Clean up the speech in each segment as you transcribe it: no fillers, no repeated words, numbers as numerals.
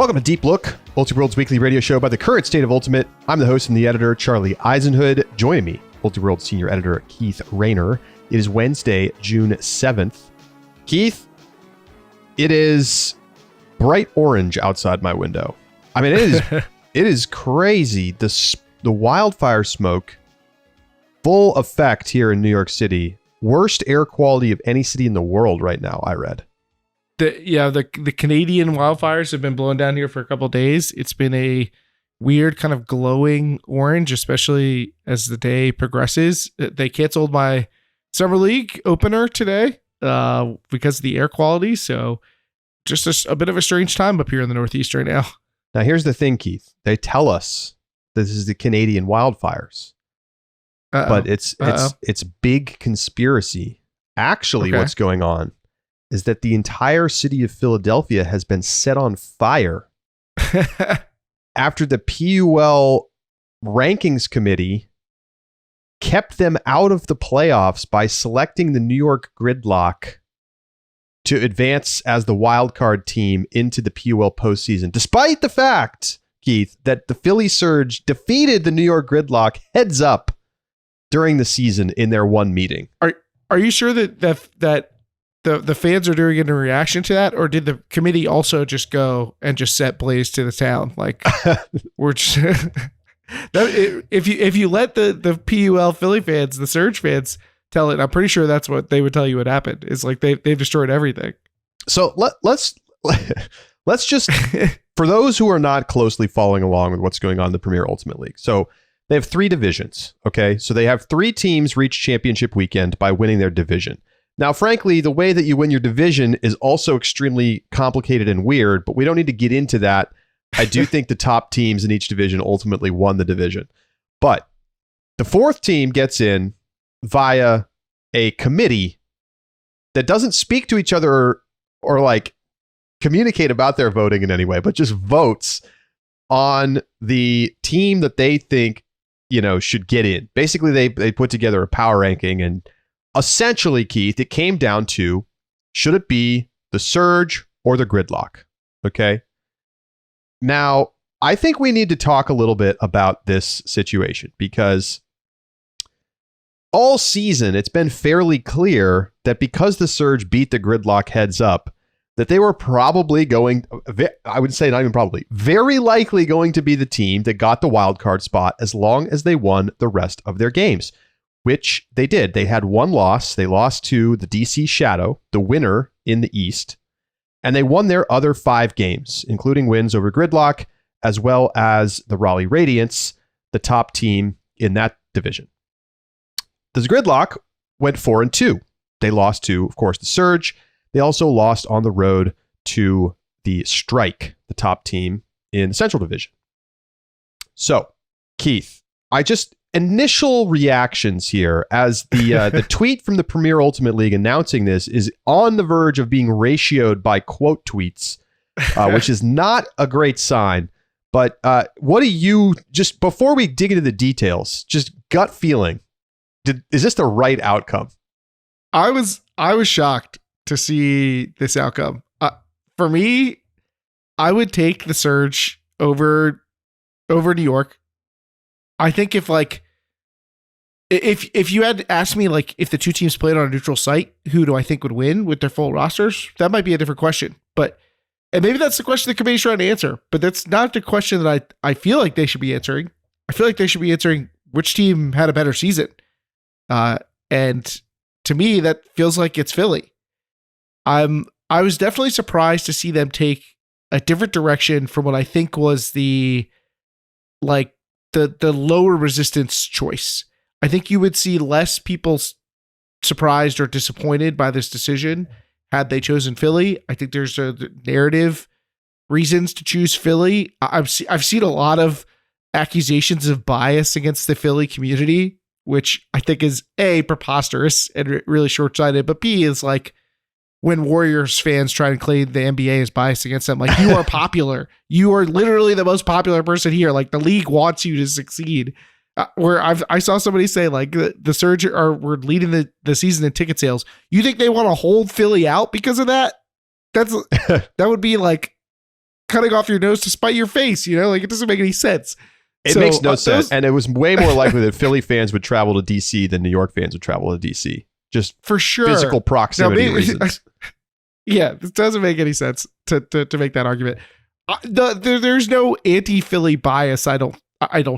Welcome to Deep Look, Ultiworld's weekly radio show by the current state of Ultimate. I'm the host and the editor, Charlie Eisenhood. Joining me, Ultiworld senior editor, Keith Rayner. It is Wednesday, June 7th. Keith, it is bright orange outside my window. I mean, it is crazy. The wildfire smoke, full effect here in New York City. Worst air quality of any city in the world right now, I read. The Canadian wildfires have been blowing down here for a couple of days. It's been a weird kind of glowing orange, especially as the day progresses. They canceled my Summer League opener today because of the air quality. So just a bit of a strange time up here in the Northeast right now. Now, here's the thing, Keith. They tell us this is the Canadian wildfires, but it's big conspiracy. Actually, okay. What's going on is that the entire city of Philadelphia has been set on fire after the PUL rankings committee kept them out of the playoffs by selecting the New York Gridlock to advance as the wild card team into the PUL postseason, despite the fact, Keith, that the Philly Surge defeated the New York Gridlock heads up during the season in their one meeting. Are you sure that the fans are doing it in reaction to that, or did the committee also just go and just set blaze to the town? Like, we're just if you let the PUL Philly fans, the Surge fans, tell it, I'm pretty sure that's what they would tell you would happen. Is like they've destroyed everything. So let's just for those who are not closely following along with what's going on in the Premier Ultimate League. So they have three divisions. Okay, so they have three teams reach championship weekend by winning their division. Now, frankly, the way that you win your division is also extremely complicated and weird, but we don't need to get into that. I do think the top teams in each division ultimately won the division. But the fourth team gets in via a committee that doesn't speak to each other or like communicate about their voting in any way, but just votes on the team that they think, should get in. Basically, they put together a power ranking, and essentially, Keith, it came down to, should it be the Surge or the Gridlock? Okay. Now, I think we need to talk a little bit about this situation because all season, it's been fairly clear that because the Surge beat the Gridlock heads up, that they were probably going, I would say not even probably, very likely going to be the team that got the wild card spot as long as they won the rest of their games, which they did. They had one loss. They lost to the DC Shadow, the winner in the East, and they won their other 5 games, including wins over Gridlock, as well as the Raleigh Radiants, the top team in that division. The Gridlock went 4-2. They lost to, of course, the Surge. They also lost on the road to the Strike, the top team in the Central Division. So, Keith, initial reactions here as the tweet from the Premier Ultimate League announcing this is on the verge of being ratioed by quote tweets, which is not a great sign. But what do you, just before we dig into the details, just gut feeling, is this the right outcome? I was shocked to see this outcome. For me, I would take the Surge over New York. I think if you had asked me, like, if the two teams played on a neutral site, who do I think would win with their full rosters? That might be a different question. And maybe that's the question the committee's trying to answer, but that's not the question that I feel like they should be answering. I feel like they should be answering which team had a better season. And to me, that feels like it's Philly. I was definitely surprised to see them take a different direction from what I think was the lower resistance choice. I think you would see less people surprised or disappointed by this decision had they chosen Philly. I think there's a narrative reasons to choose Philly. I've seen a lot of accusations of bias against the Philly community, which I think is A, preposterous and really short-sighted, but B, is like when Warriors fans try to claim the NBA is biased against them. Like, you are popular. You are literally the most popular person here. Like, the league wants you to succeed. Where I saw somebody say, like, the Surge were leading the season in ticket sales. You think they want to hold Philly out because of that? That would be like cutting off your nose to spite your face. Like it doesn't make any sense. It makes no sense. And it was way more likely that Philly fans would travel to DC than New York fans would travel to DC. Just for sure. Physical proximity reasons. Yeah, it doesn't make any sense to make that argument. There's no anti-Philly bias. I don't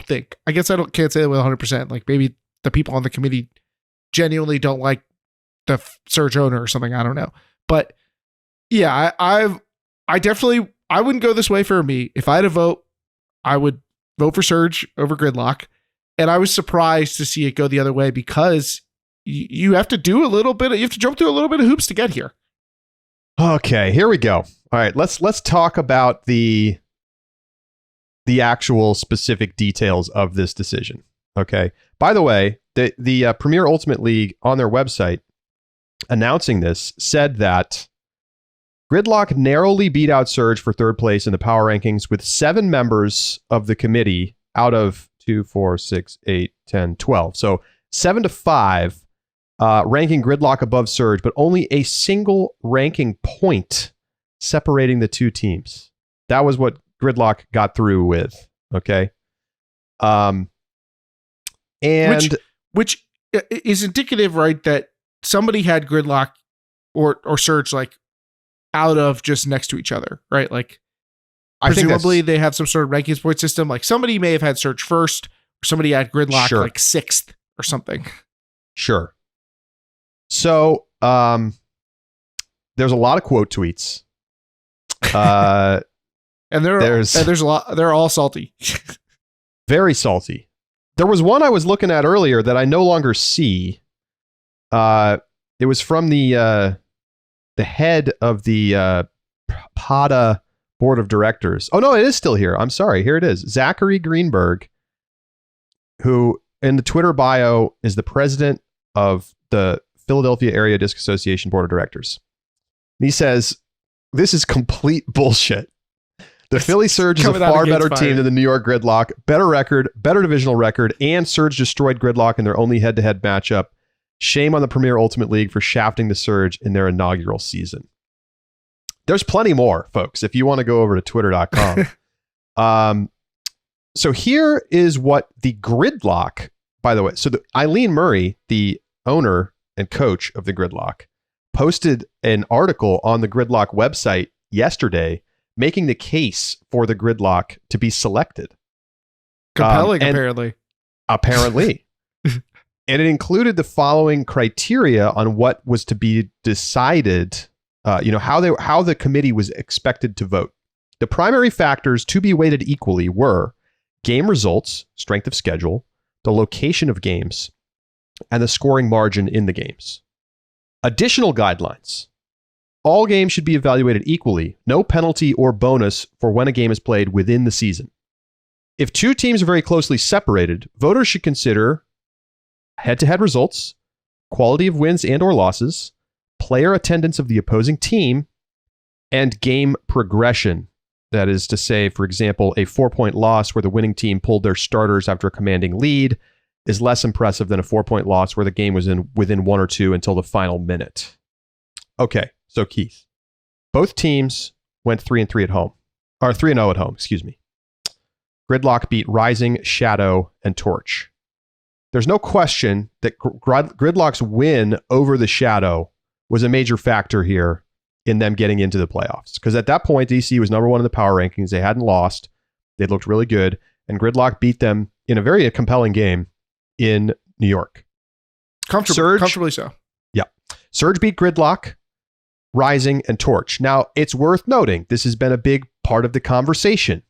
think. I guess can't say that with 100%. Like maybe the people on the committee genuinely don't like the Surge owner or something. I don't know. But yeah, I definitely, I wouldn't go this way for me. If I had a vote, I would vote for Surge over Gridlock. And I was surprised to see it go the other way because you have to do you have to jump through a little bit of hoops to get here. Okay, here we go. All right, let's talk about the actual specific details of this decision. Okay. By the way, the Premier Ultimate League on their website announcing this said that Gridlock narrowly beat out Surge for third place in the power rankings with 7 members of the committee out of 2, 4, 6, 8, 10, 12. So 7-5, ranking Gridlock above Surge, but only a single ranking point separating the two teams. That was what Gridlock got through with. Okay. And which is indicative, right, that somebody had Gridlock or Surge like out of just next to each other, right? Like presumably they have some sort of rankings point system. Like somebody may have had Surge first, or somebody had Gridlock like 6th or something. Sure. So there's a lot of quote tweets. And there's a lot. They're all salty. Very salty. There was one I was looking at earlier that I no longer see. It was from the head of the POTY board of directors. Oh no, it is still here. I'm sorry. Here it is. Zachary Greenberg, who in the Twitter bio is the president of the Philadelphia Area Disc Association board of directors. And he says, "This is complete bullshit. The Philly Surge is a far better team than the New York Gridlock. Better record, better divisional record, and Surge destroyed Gridlock in their only head-to-head matchup. Shame on the Premier Ultimate League for shafting the Surge in their inaugural season." There's plenty more, folks, if you want to go over to twitter.com. So here is what the Gridlock, by the way, so Eileen Murray, the owner and coach of the Gridlock, posted an article on the Gridlock website yesterday making the case for the Gridlock to be selected. Compelling, apparently. Apparently. And it included the following criteria on what was to be decided, how the committee was expected to vote. The primary factors to be weighted equally were game results, strength of schedule, the location of games, and the scoring margin in the games. Additional guidelines. All games should be evaluated equally, no penalty or bonus for when a game is played within the season. If two teams are very closely separated, voters should consider head-to-head results, quality of wins and or losses, player attendance of the opposing team, and game progression. That is to say, for example, a 4-point loss where the winning team pulled their starters after a commanding lead is less impressive than a 4-point loss where the game was within 1 or 2 until the final minute. Okay, so Keith, both teams went 3-3 at home, or 3-0 at home, excuse me. Gridlock beat Rising, Shadow, and Torch. There's no question that Gridlock's win over the Shadow was a major factor here in them getting into the playoffs. Because at that point, DC was number 1 in the power rankings. They hadn't lost. They looked really good. And Gridlock beat them in a very compelling game in New York. Comfortably so. Yeah. Surge beat Gridlock, Rising, and Torch. Now, it's worth noting, this has been a big part of the conversation.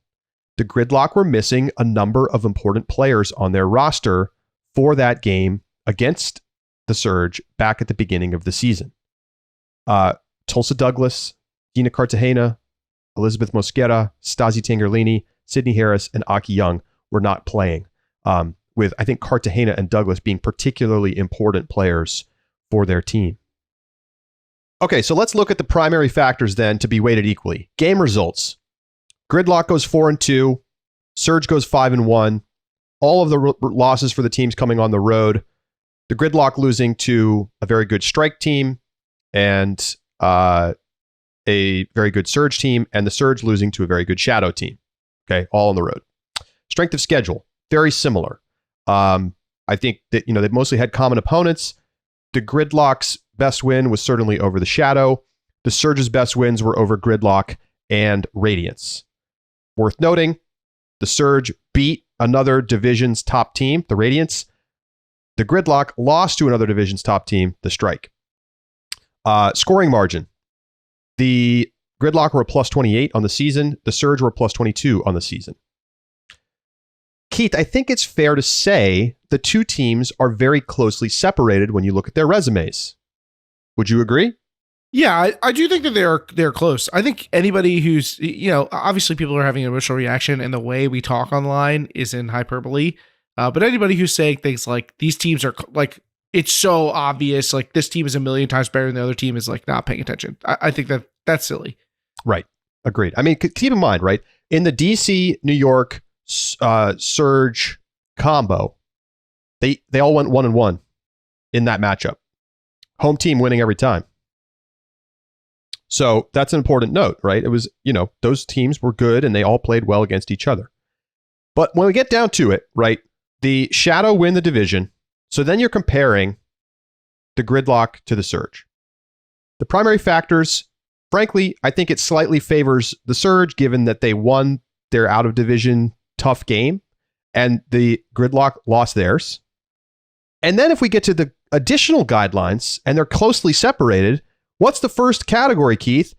The Gridlock were missing a number of important players on their roster for that game against the Surge back at the beginning of the season. Tulsa Douglas, Gina Cartagena, Elizabeth Mosquera, Stasi Tangerlini, Sydney Harris, and Aki Young were not playing, with, I think, Cartagena and Douglas being particularly important players for their team. Okay, so let's look at the primary factors then to be weighted equally. Game results. Gridlock goes 4-2. Surge goes 5-1. All of the losses for the teams coming on the road. The Gridlock losing to a very good strike team and a very good Surge team, and the Surge losing to a very good Shadow team. Okay, all on the road. Strength of schedule, very similar. I think that, they've mostly had common opponents. The Gridlock's best win was certainly over the Shadow. The Surge's best wins were over Gridlock and Radiance. Worth noting, the Surge beat another division's top team, the Radiance. The Gridlock lost to another division's top team, the Strike. Scoring margin. The Gridlock were a plus 28 on the season. The Surge were a plus 22 on the season. Keith, I think it's fair to say the two teams are very closely separated when you look at their resumes. Would you agree? Yeah, I do think that they're close. I think anybody who's, obviously people are having an emotional reaction, and the way we talk online is in hyperbole. But anybody who's saying things like these teams are like, it's so obvious, like this team is a million times better than the other team, is like not paying attention. I think that's silly. Right. Agreed. I mean, keep in mind, right? In the DC, New York Surge combo, they all went 1-1 in that matchup. Home team winning every time. So that's an important note, right? It was, those teams were good and they all played well against each other. But when we get down to it, right, the Shadow win the division. So then you're comparing the Gridlock to the Surge. The primary factors, frankly, I think it slightly favors the Surge given that they won their out of division tough game and the Gridlock lost theirs. And then if we get to the additional guidelines and they're closely separated, what's the first category, Keith?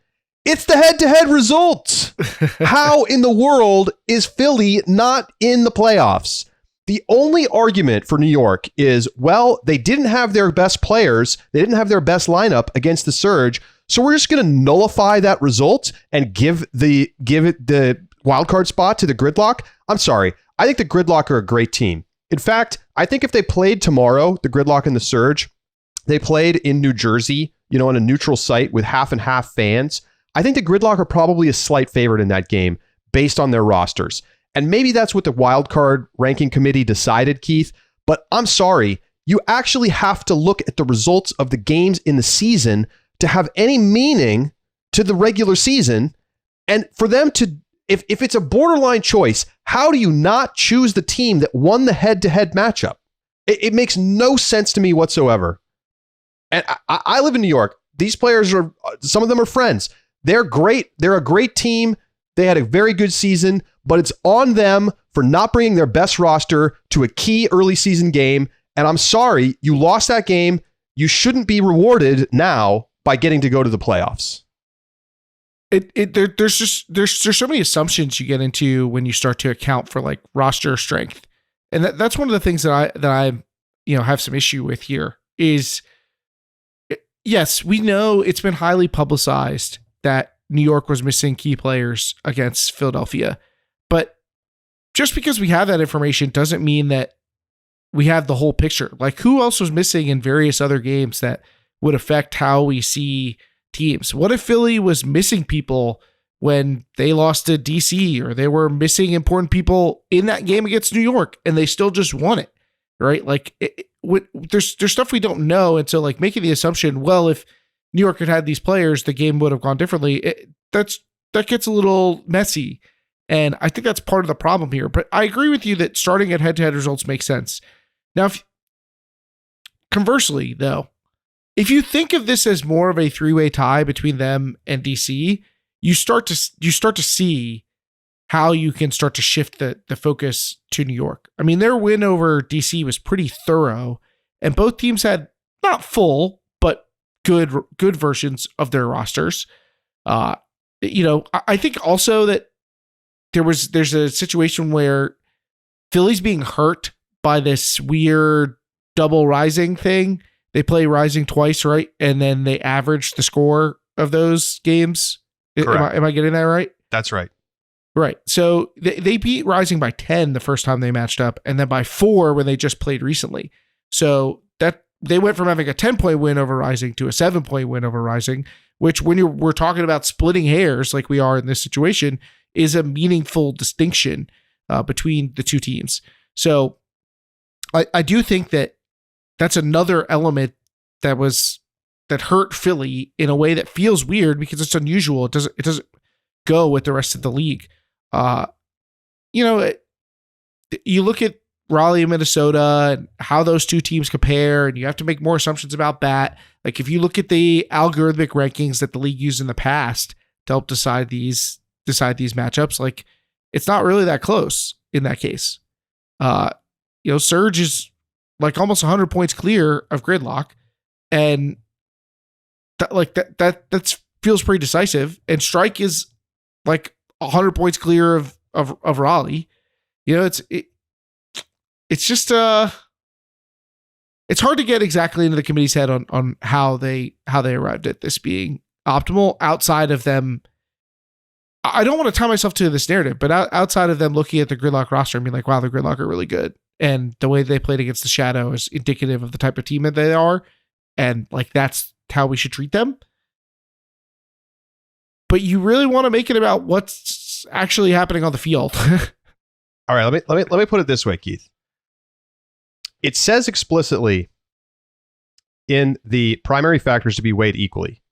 It's the head-to-head results. How in the world is Philly not in the playoffs? The only argument for New York is, well, they didn't have their best players. They didn't have their best lineup against the Surge. So we're just going to nullify that result and give it the wildcard spot to the Gridlock. I'm sorry. I think the Gridlock are a great team. In fact, I think if they played tomorrow, the Gridlock and the Surge, they played in New Jersey, on a neutral site with half and half fans. I think the Gridlock are probably a slight favorite in that game based on their rosters. And maybe that's what the wildcard ranking committee decided, Keith. But I'm sorry, you actually have to look at the results of the games in the season to have any meaning to the regular season. And for them to, if it's a borderline choice, how do you not choose the team that won the head-to-head matchup? It makes no sense to me whatsoever. And I live in New York. These players some of them are friends. They're great. They're a great team. They had a very good season, but it's on them for not bringing their best roster to a key early season game. And I'm sorry, you lost that game. You shouldn't be rewarded now by getting to go to the playoffs. There's so many assumptions you get into when you start to account for like roster strength. And that's one of the things that I have some issue with here is, yes, we know it's been highly publicized that New York was missing key players against Philadelphia. But just because we have that information doesn't mean that we have the whole picture. Like, who else was missing in various other games that would affect how we see teams? What if Philly was missing people when they lost to DC, or they were missing important people in that game against New York and they still just won it, right? Like, there's stuff we don't know. And so, like, making the assumption, well, if New York had these players, the game would have gone differently. That gets a little messy. And I think that's part of the problem here. But I agree with you that starting at head-to-head results makes sense. Now, conversely, though, if you think of this as more of a three-way tie between them and DC, you start to see how you can start to shift the focus to New York. I mean, their win over DC was pretty thorough, and both teams had not full, but good versions of their rosters. I think also that there's a situation where Philly's being hurt by this weird double rising thing. They play rising twice, right? And then they average the score of those games. Am I getting that right? That's right. Right. So they beat Rising by 10 the first time they matched up, and then by 4 when they just played recently. So that they went from having a 10-point win over Rising to a 7-point win over Rising, which when we're talking about splitting hairs like we are in this situation is a meaningful distinction between the two teams. So I do think that that's another element that was hurt Philly in a way that feels weird because it's unusual. It doesn't go with the rest of the league. You look at Raleigh and Minnesota and how those two teams compare, and you have to make more assumptions about that. Like if you look at the algorithmic rankings that the league used in the past to help decide these matchups, like it's not really that close in that case. Surge is like almost 100 points clear of Gridlock, and that feels pretty decisive. And Strike is like 100 points clear of Raleigh. It's just it's hard to get exactly into the committee's head on how they arrived at this being optimal outside of them. I don't want to tie myself to this narrative, but outside of them looking at the Gridlock roster and being like, wow, the Gridlock are really good. And the way they played against the Shadow is indicative of the type of team that they are. And like, that's how we should treat them. But you really want to make it about what's actually happening on the field. All right, let me put it this way, Keith. It says explicitly in the primary factors to be weighed equally: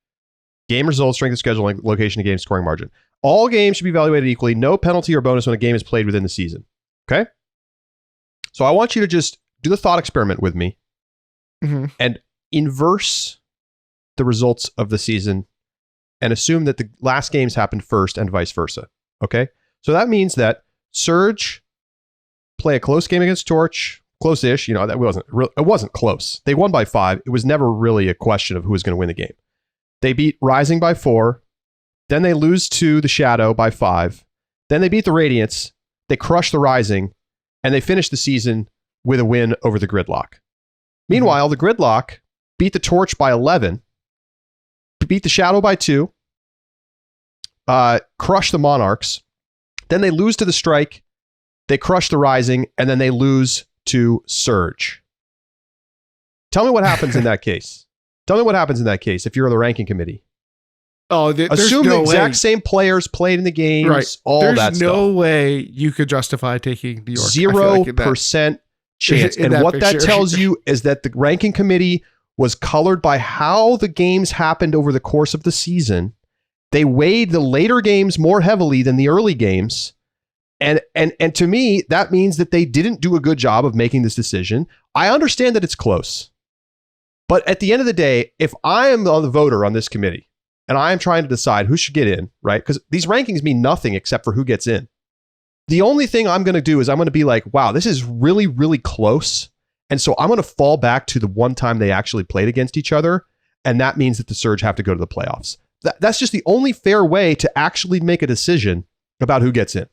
game results, strength of schedule, location of game, scoring margin. All games should be evaluated equally. No penalty or bonus when a game is played within the season. Okay? So I want you to just do the thought experiment with me and inverse the results of the season and assume that the last games happened first and vice versa. Okay? So that means that Surge play a close game against Torch, close-ish. That wasn't close. They won by 5. It was never really a question of who was going to win the game. They beat Rising by 4. Then they lose to the Shadow by 5. Then they beat the Radiants. They crush the Rising, and they finish the season with a win over the Gridlock. Meanwhile, the Gridlock beat the Torch by 11, beat the Shadow by 2, crush the Monarchs. Then they lose to the Strike. They crush the Rising, and then they lose to Surge. Tell me what happens in that case. Tell me what happens in that case if you're the ranking committee. Assume the exact same players played in the games, right. All that stuff. There's no way you could justify taking New York. 0% chance. And what that tells you is that the ranking committee was colored by how the games happened over the course of the season. They weighed the later games more heavily than the early games. And to me, that means that they didn't do a good job of making this decision. I understand that it's close. But at the end of the day, if I am the voter on this committee and I am trying to decide who should get in, right? Because these rankings mean nothing except for who gets in. The only thing I'm going to do is I'm going to be like, wow, this is really, really close. And so I'm going to fall back to the one time they actually played against each other. And that means that the Surge have to go to the playoffs. That's just the only fair way to actually make a decision about who gets in.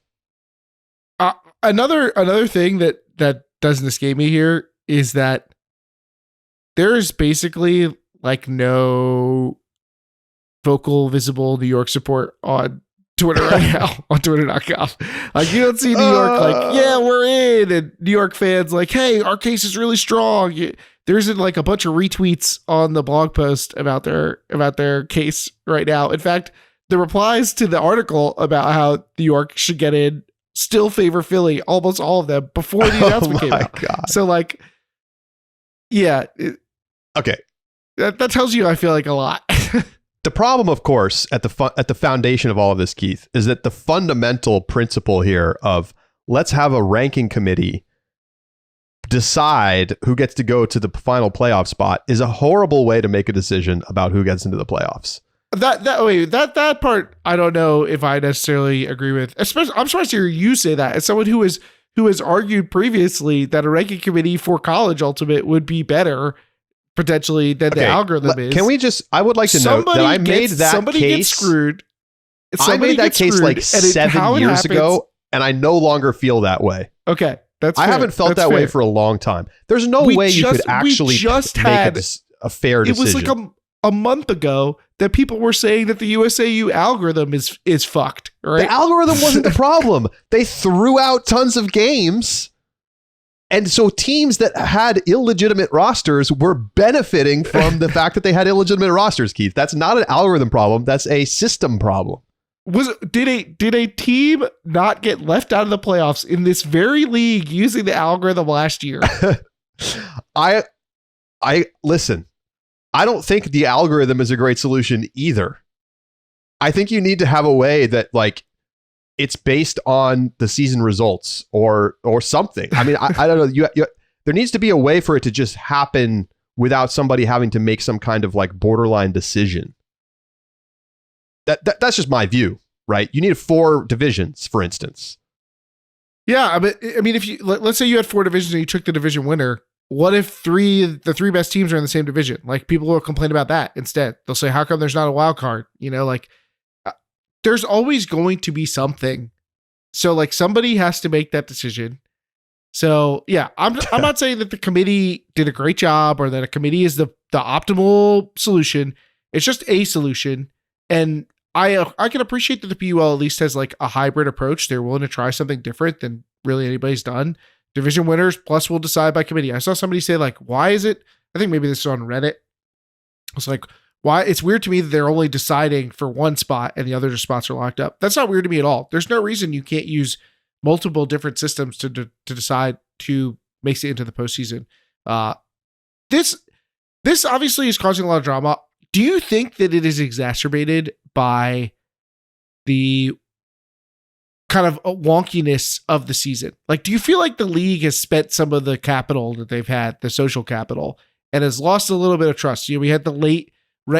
Another thing that doesn't escape me here is that there's basically like no vocal, visible New York support on Twitter right now, on Twitter.com. Like, you don't see New York like, yeah, we're in, and New York fans like, hey, our case is really strong. There isn't like a bunch of retweets on the blog post about their case right now. In fact, the replies to the article about how New York should get in still favor Philly, almost all of them, before the announcement came out. God. So like, yeah. Okay. That tells you, I feel like, a lot. The problem, of course, at the foundation of all of this, Keith, is that the fundamental principle here of let's have a ranking committee decide who gets to go to the final playoff spot is a horrible way to make a decision about who gets into the playoffs. That part, I don't know if I necessarily agree with. Especially, I'm surprised to hear you say that as someone who has argued previously that a ranking committee for college ultimate would be better potentially than the algorithm is. Can we just? I would like to note that I made that somebody case. Gets screwed. I made that case like 7 years ago, and I no longer feel that way. Okay, that's. I haven't felt that way for a long time. There's no way you could actually make a fair decision. It was like a month ago that people were saying that the USAU algorithm is fucked. Right? The algorithm wasn't the problem. They threw out tons of games. And so teams that had illegitimate rosters were benefiting from the fact that they had illegitimate rosters, Keith. That's not an algorithm problem. That's a system problem. Did a team not get left out of the playoffs in this very league using the algorithm last year? I listen. I don't think the algorithm is a great solution either. I think you need to have a way that like it's based on the season results or something. I mean, I don't know. There needs to be a way for it to just happen without somebody having to make some kind of like borderline decision. That's just my view, right? You need 4 divisions, for instance. Yeah, I mean, if you let's say you had 4 divisions and you took the division winner, what if the 3 best teams are in the same division? Like people will complain about that instead. They'll say, "How come there's not a wild card?" You know, like there's always going to be something. So like somebody has to make that decision. So yeah, I'm not saying that the committee did a great job or that a committee is the optimal solution. It's just a solution, and I can appreciate that the PUL at least has like a hybrid approach. They're willing to try something different than really anybody's done. Division winners plus will decide by committee. I saw somebody say like, why is it? I think maybe this is on Reddit. It's like, why? It's weird to me that they're only deciding for one spot and the other spots are locked up. That's not weird to me at all. There's no reason you can't use multiple different systems to decide who makes it into the postseason. This obviously is causing a lot of drama. Do you think that it is exacerbated by the kind of wonkiness of the season? Like, do you feel like the league has spent some of the capital that they've had, the social capital, and has lost a little bit of trust? You know, we had the late,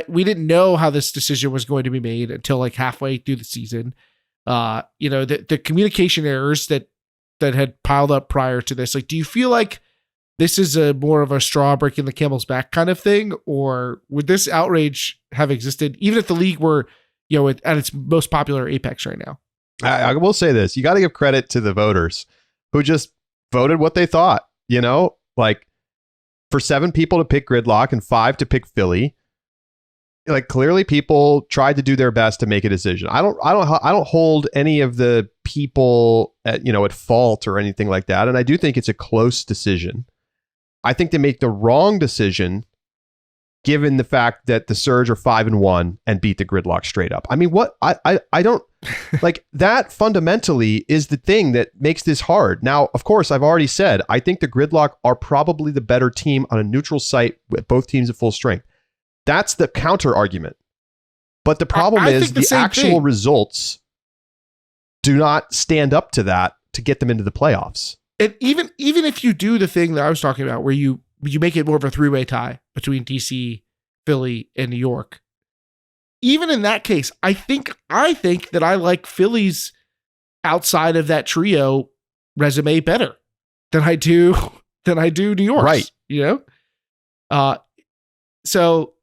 we didn't know how this decision was going to be made until like halfway through the season. You know, the communication errors that had piled up prior to this. Like, do you feel like this is a more of a straw breaking the camel's back kind of thing, or would this outrage have existed even if the league were, you know, at its most popular apex right now? I will say this: you got to give credit to the voters who just voted what they thought. You know, like for 7 people to pick Gridlock and 5 to pick Philly. Like clearly, people tried to do their best to make a decision. I don't hold any of the people at fault or anything like that. And I do think it's a close decision. I think they make the wrong decision, given the fact that the Surge are 5-1 and beat the Gridlock straight up. I mean, what I don't like that fundamentally is the thing that makes this hard. Now, of course, I've already said I think the Gridlock are probably the better team on a neutral site with both teams at full strength. That's the counter argument. But the problem is the actual results do not stand up to that to get them into the playoffs. And even if you do the thing that I was talking about, where you make it more of a 3-way tie between DC, Philly, and New York, even in that case, I think that I like Philly's outside of that trio resume better than I do New York's. Right. You know? So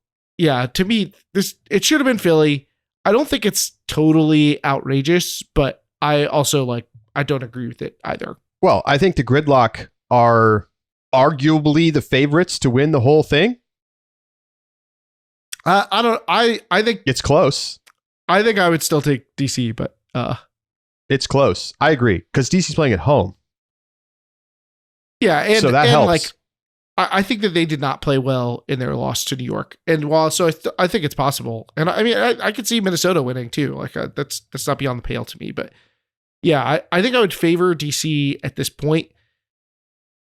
yeah, to me, it should have been Philly. I don't think it's totally outrageous, but I also I don't agree with it either. Well, I think the Gridlock are arguably the favorites to win the whole thing. I think it's close. I think I would still take DC, but it's close. I agree because DC's playing at home. Yeah, and so that helps. I think that they did not play well in their loss to New York, and while I think it's possible, and I mean I could see Minnesota winning too. Like that's not beyond the pale to me, but yeah, I think I would favor DC at this point.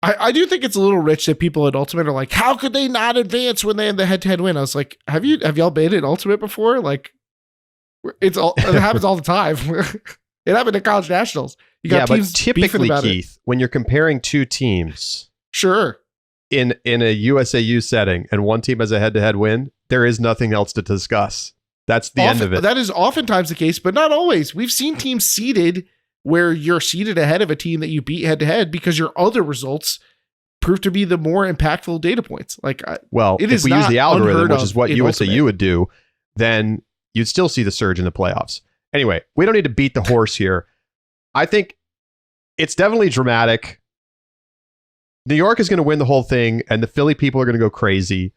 I do think it's a little rich that people at Ultimate are like, how could they not advance when they had the head-to-head win? I was like, have y'all been at Ultimate before? Like, it happens all the time. It happened at College Nationals. You got teams but typically, about Keith, when you're comparing 2 teams, sure, in a USAU setting, and one team has a head-to-head win, there is nothing else to discuss. That's the end of it. That is oftentimes the case, but not always. We've seen teams seeded where you're seated ahead of a team that you beat head-to-head because your other results prove to be the more impactful data points. Like, if we use the algorithm, which is what USAU would do, then you'd still see the Surge in the playoffs. Anyway, we don't need to beat the horse here. I think it's definitely dramatic. New York is going to win the whole thing, and the Philly people are going to go crazy.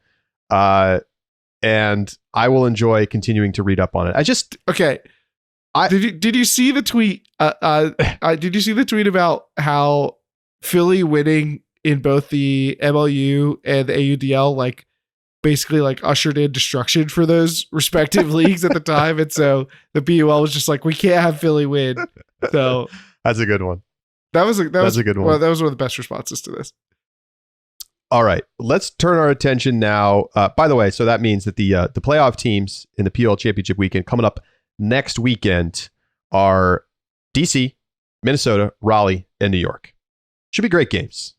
And I will enjoy continuing to read up on it. Okay. Did you see the tweet? Did you see the tweet about how Philly winning in both the MLU and the AUDL basically ushered in destruction for those respective leagues at the time, and so the PUL was just like, we can't have Philly win. So that's a good one. That was a good one. Well, that was one of the best responses to this. All right, let's turn our attention now. By the way, so that means that the playoff teams in the PUL Championship Weekend coming up next weekend are DC, Minnesota, Raleigh, and New York. Should be great games.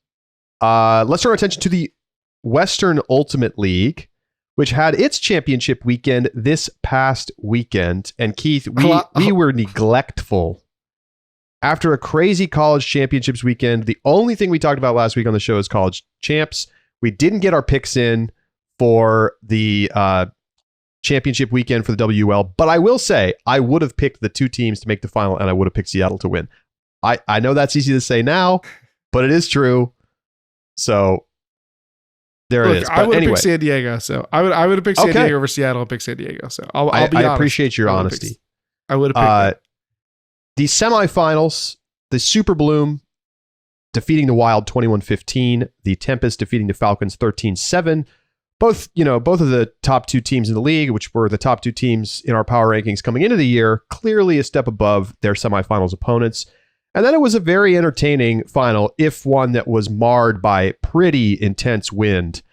Let's turn our attention to the Western Ultimate League, which had its championship weekend this past weekend. And Keith, we were neglectful. After a crazy college championships weekend, the only thing we talked about last week on the show is college champs. We didn't get our picks in for the championship weekend for the WUL, but I will say I would have picked the two teams to make the final, and I would have picked Seattle to win. I know that's easy to say now, but it is true. So there it is. But I would have anyway, picked San Diego, so I would have picked San Diego over Seattle and picked San Diego. So I'll be honest. I appreciate your honesty. I would have picked the semifinals, the Super Bloom defeating the Wild 21-15, the Tempest defeating the Falcons 13-7. Both of the top two teams in the league, which were the top two teams in our power rankings coming into the year, clearly a step above their semifinals opponents. And then it was a very entertaining final, if one that was marred by pretty intense wind.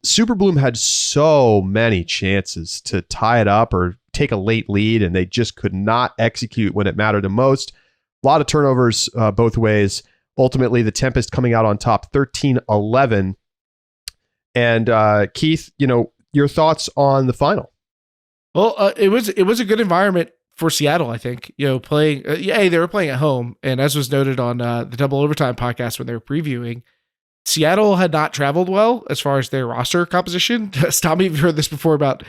Super Bloom had so many chances to tie it up or take a late lead, and they just could not execute when it mattered the most. A lot of turnovers both ways. Ultimately, the Tempest coming out on top 13-11. And Keith, your thoughts on the final? Well, it was a good environment for Seattle, I think. Playing, they were playing at home, and as was noted on the Double Overtime podcast when they were previewing, Seattle had not traveled well as far as their roster composition. Stop me if you've heard this before about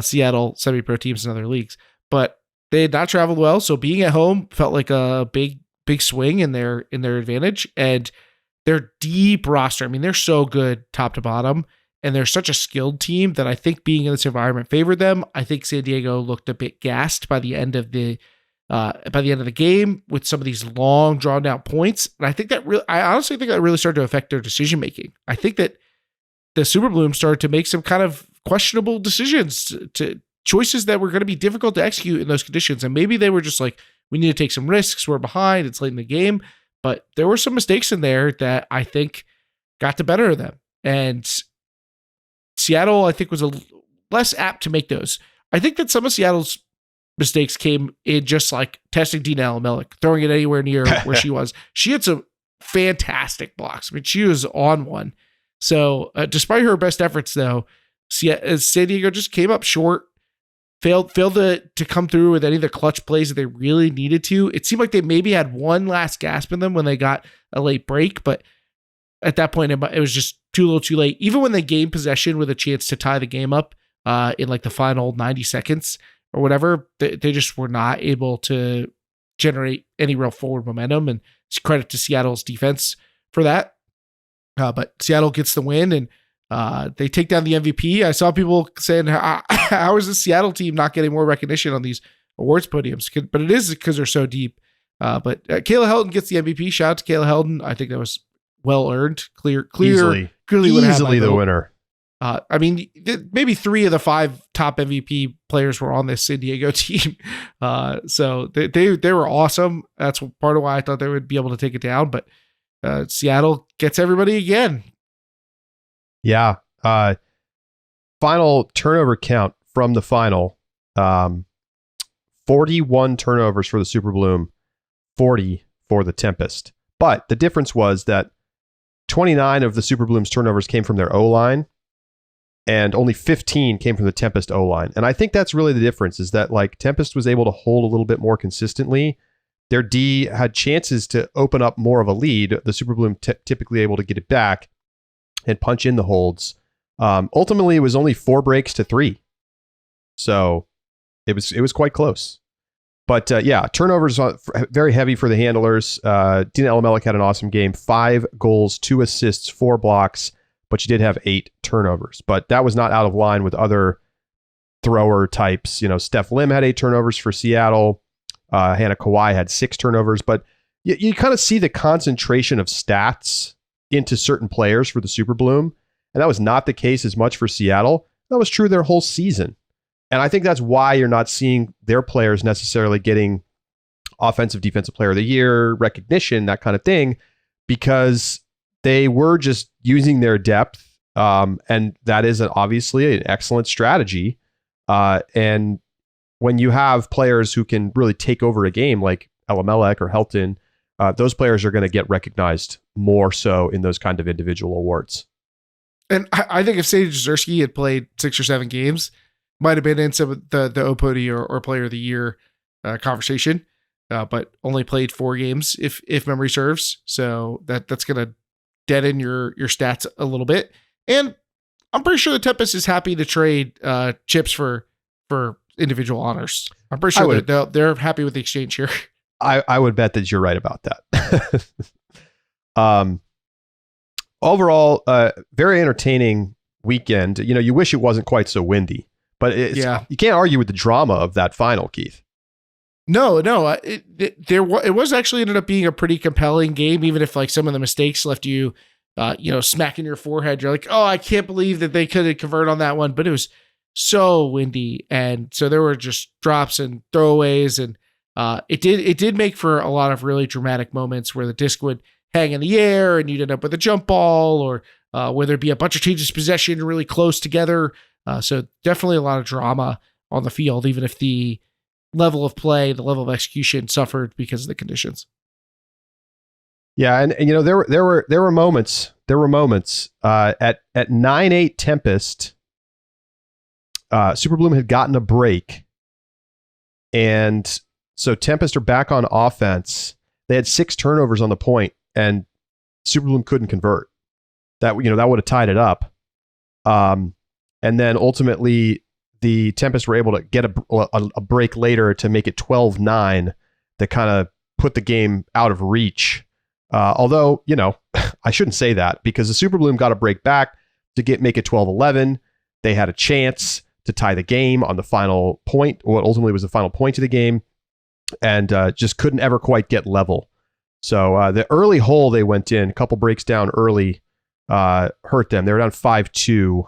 Seattle semi-pro teams in other leagues, but they had not traveled well. So being at home felt like a big swing in their advantage, and their deep roster. I mean, they're so good top to bottom, and they're such a skilled team that I think being in this environment favored them. I think San Diego looked a bit gassed by the end of the game with some of these long drawn out points. And I honestly think that really started to affect their decision making. I think that the Super Bloom started to make some kind of questionable decisions, to choices that were going to be difficult to execute in those conditions. And maybe they were just like, we need to take some risks. We're behind. It's late in the game. But there were some mistakes in there that I think got the better of them. And Seattle, I think, was less apt to make those. I think that some of Seattle's mistakes came in just like testing Dina Alamelik, throwing it anywhere near where she was. She had some fantastic blocks. I mean, she was on one. So despite her best efforts, though, San Diego just came up short, failed to come through with any of the clutch plays that they really needed to. It seemed like they maybe had one last gasp in them when they got a late break, but at that point, it was just too little too late. Even when they gained possession with a chance to tie the game up in like the final 90 seconds or whatever, they just were not able to generate any real forward momentum, and it's credit to Seattle's defense for that. But Seattle gets the win, and they take down the MVP. I saw people saying, how is the Seattle team not getting more recognition on these awards podiums? But it is because they're so deep. But Kayla Helton gets the MVP. Shout out to Kayla Helton. I think that was well earned. Clearly the winner. I mean, maybe 3 of the 5 top MVP players were on this San Diego team. So they were awesome. That's part of why I thought they would be able to take it down. But Seattle gets everybody again. Yeah. Final turnover count from the final. 41 turnovers for the Super Bloom, 40 for the Tempest. But the difference was that 29 of the Super Bloom's turnovers came from their O-line, and only 15 came from the Tempest O-line. And I think that's really the difference, is that like Tempest was able to hold a little bit more consistently. Their D had chances to open up more of a lead. The Super Bloom typically able to get it back and punch in the holds. Ultimately, it was only 4 breaks to 3. So it was quite close. But turnovers very heavy for the handlers. Dina Alamelik had an awesome game. 5 goals, 2 assists, 4 blocks, but she did have 8 turnovers. But that was not out of line with other thrower types. Steph Lim had 8 turnovers for Seattle. Hannah Kawhi had 6 turnovers. But you kind of see the concentration of stats into certain players for the Super Bloom. And that was not the case as much for Seattle. That was true their whole season. And I think that's why you're not seeing their players necessarily getting offensive, defensive player of the year, recognition, that kind of thing, because they were just using their depth. And that is obviously an excellent strategy. And when you have players who can really take over a game like Elimelech or Helton, those players are going to get recognized more so in those kind of individual awards. And I think if Sage Zersky had played 6 or 7 games, might have been in some of the POTY or Player of the Year conversation, but only played 4 games if memory serves. So that's going to deaden your stats a little bit. And I'm pretty sure the Tempest is happy to trade chips for individual honors. I'm pretty sure they're happy with the exchange here. I would bet that you're right about that. Overall, very entertaining weekend. You wish it wasn't quite so windy, but you can't argue with the drama of that final, Keith. No, it was actually ended up being a pretty compelling game, even if like some of the mistakes left you, smacking your forehead. You're like, oh, I can't believe that they couldn't convert on that one, but it was so windy, and so there were just drops and throwaways, and it did make for a lot of really dramatic moments where the disc would hang in the air and you'd end up with a jump ball, or where there'd be a bunch of changes of possession really close together. So definitely a lot of drama on the field, even if the level of play, the level of execution suffered because of the conditions. Yeah, and there were moments at 9-8 Tempest. Super Bloom had gotten a break, and so Tempest are back on offense. They had 6 turnovers on the point, and Super Bloom couldn't convert. That would have tied it up. And then ultimately, the Tempest were able to get a break later to make it 12-9 that kind of put the game out of reach. Although, I shouldn't say that, because the Super Bloom got a break back to make it 12-11. They had a chance to tie the game on the final point, what ultimately was the final point of the game, and just couldn't ever quite get level. So the early hole they went in, a couple breaks down early, hurt them. They were down 5-2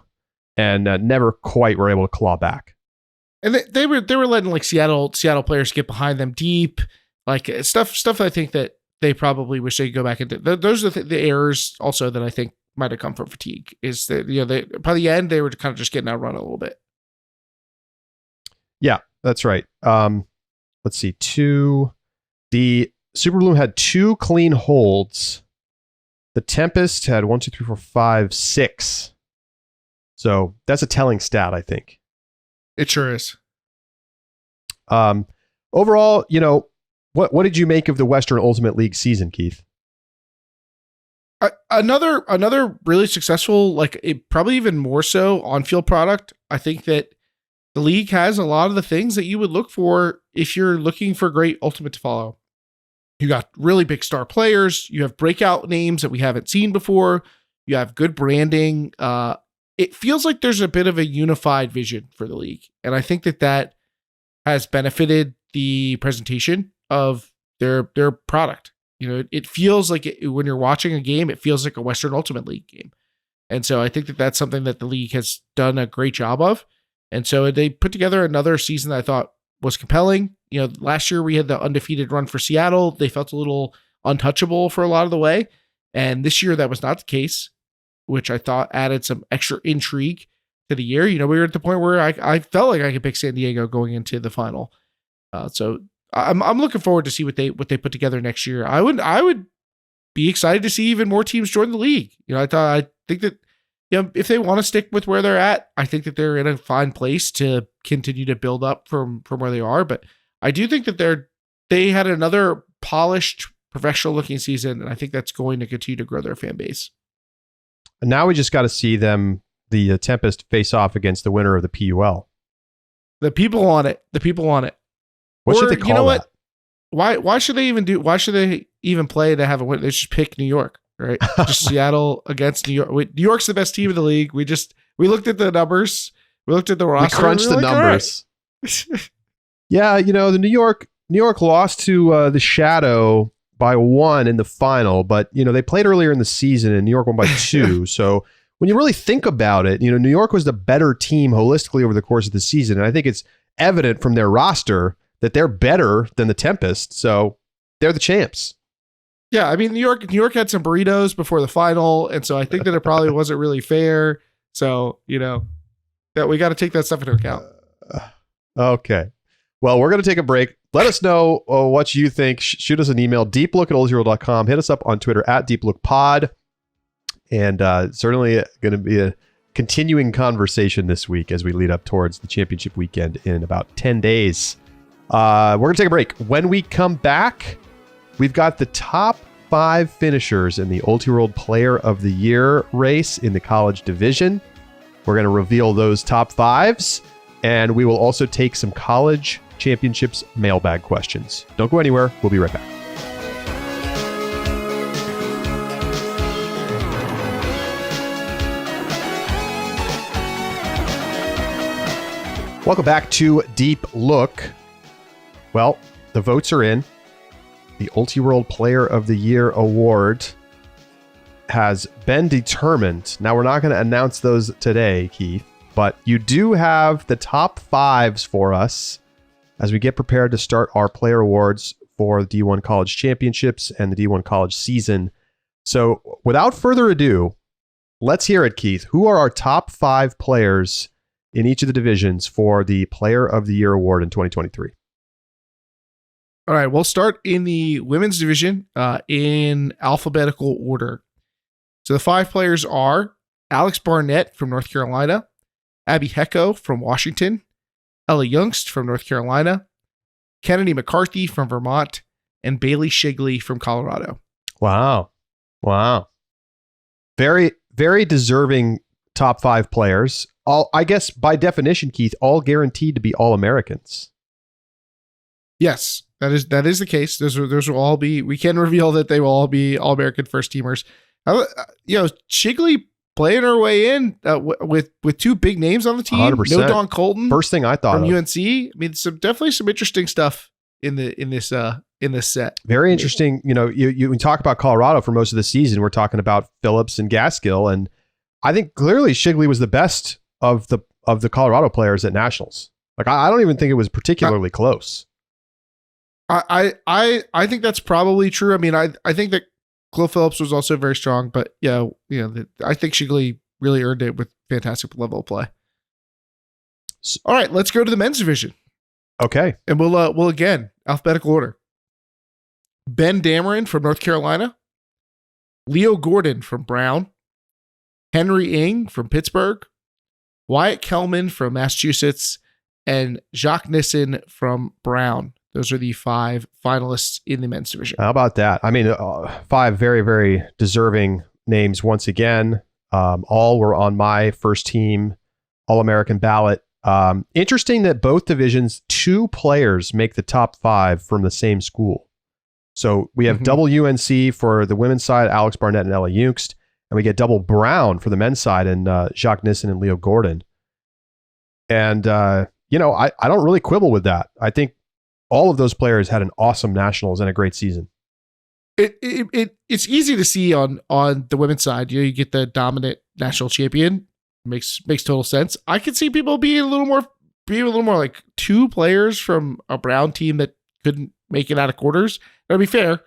and never quite were able to claw back. And they were letting like Seattle players get behind them deep, like stuff. I think that they probably wish they could go back into. Those are the errors also that I think might have come from fatigue. Is that they by the end they were kind of just getting outrun a little bit. Yeah, that's right. Let's see. The Super Bloom had 2 clean holds. The Tempest had 1, 2, 3, 4, 5, 6. So that's a telling stat, I think. It sure is. Overall, what did you make of the Western Ultimate League season, Keith? Another really successful, probably even more so on-field product. I think that the league has a lot of the things that you would look for if you're looking for great Ultimate to follow. You got really big star players. You have breakout names that we haven't seen before. You have good branding. It feels like there's a bit of a unified vision for the league. And I think that has benefited the presentation of their product. It feels like when you're watching a game, it feels like a Western Ultimate League game. And so I think that that's something that the league has done a great job of. And so they put together another season that I thought was compelling. Last year we had the undefeated run for Seattle. They felt a little untouchable for a lot of the way. And this year that was not the case, which I thought added some extra intrigue to the year. We were at the point where I felt like I could pick San Diego going into the final. So I'm looking forward to see what they put together next year. I would be excited to see even more teams join the league. I think that if they want to stick with where they're at, I think that they're in a fine place to continue to build up from where they are. But I do think that they had another polished, professional looking season, and I think that's going to continue to grow their fan base. And now we just got to see the Tempest face off against the winner of the PUL. The people want it. What should they call that? Why should they even play to have a win? They should pick New York, right? Just Seattle against New York. New York's the best team in the league. We looked at the numbers. We looked at the roster. We crunched the numbers. Right. Yeah, the New York lost to the Shadow by 1 in the final, but they played earlier in the season and New York won by 2. So when you really think about it, New York was the better team holistically over the course of the season, and I think it's evident from their roster that they're better than the Tempest. So they're the champs. Yeah, I mean, New York had some burritos before the final, and so I think that it probably wasn't really fair. So, that we got to take that stuff into account. Okay. Well, we're going to take a break. Let us know what you think. Shoot us an email, deeplook@oldhero.com. Hit us up on Twitter @deeplookpod. And certainly going to be a continuing conversation this week as we lead up towards the championship weekend in about 10 days. We're going to take a break. When we come back, we've got the top 5 finishers in the Ultiworld Player of the Year race in the college division. We're going to reveal those top 5s, and we will also take some college championships mailbag questions. Don't go anywhere. We'll be right back. Welcome back to Deep Look. Well, the votes are in. The Ultiworld Player of the Year award has been determined. Now, we're not going to announce those today, Keith, but you do have the top 5s for us as we get prepared to start our player awards for the D1 College Championships and the D1 College season. So, without further ado, let's hear it, Keith. Who are our top 5 players in each of the divisions for the Player of the Year award in 2023? All right, we'll start in the women's division in alphabetical order. So the 5 players are Alex Barnett from North Carolina, Abby Hecko from Washington, Ella Youngst from North Carolina, Kennedy McCarthy from Vermont, and Bailey Shigley from Colorado. Wow. Very, very deserving top 5 players. All, I guess by definition, Keith, all guaranteed to be All-Americans. Yes, that is the case. Those will all be. We can reveal that they will all be All-American first teamers. Shigley playing her way in with 2 big names on the team. 100%. No Dawn Colton. First thing I thought from of. UNC. I mean, definitely some interesting stuff in this set. Very interesting. You talk about Colorado for most of the season. We're talking about Phillips and Gaskill, and I think clearly Shigley was the best of the Colorado players at nationals. Like I don't even think it was particularly close. I think that's probably true. I mean, I think that Chloe Phillips was also very strong, but I think Shigley really earned it with fantastic level of play. All right, let's go to the men's division. Okay, and we'll again alphabetical order. Ben Dameron from North Carolina, Leo Gordon from Brown, Henry Ng from Pittsburgh, Wyatt Kellman from Massachusetts, and Jacques Nissen from Brown. Those are the 5 finalists in the men's division. How about that? I mean, 5 very, very deserving names once again. All were on my first team All-American ballot. Interesting that both divisions, 2 players make the top 5 from the same school. So we have double UNC for the women's side, Alex Barnett and Ella Youngst, and we get double Brown for the men's side and Jacques Nissen and Leo Gordon. And, I don't really quibble with that. I think all of those players had an awesome nationals and a great season. It's easy to see on the women's side. You get the dominant national champion. Makes total sense. I could see people being a little more like 2 players from a Brown team that couldn't make it out of quarters. To be fair,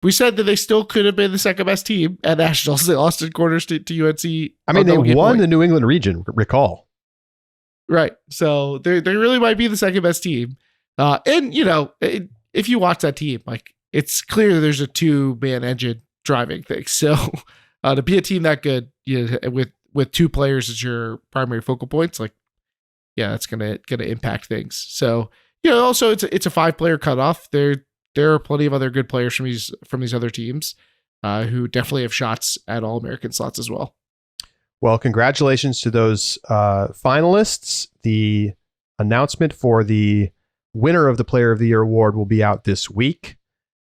we said that they still could have been the second best team at nationals. They lost in quarters to UNC. I mean, they won the New England region. Recall. Right. So they really might be the second best team. And if you watch that team, like it's clear that there's a 2-man engine driving things. So to be a team that good, with 2 players as your primary focal points, like, yeah, that's gonna impact things. So also it's a 5-player cutoff. There are plenty of other good players from these other teams who definitely have shots at All-American slots as well. Well, congratulations to those finalists. The announcement for the winner of the Player of the Year award will be out this week.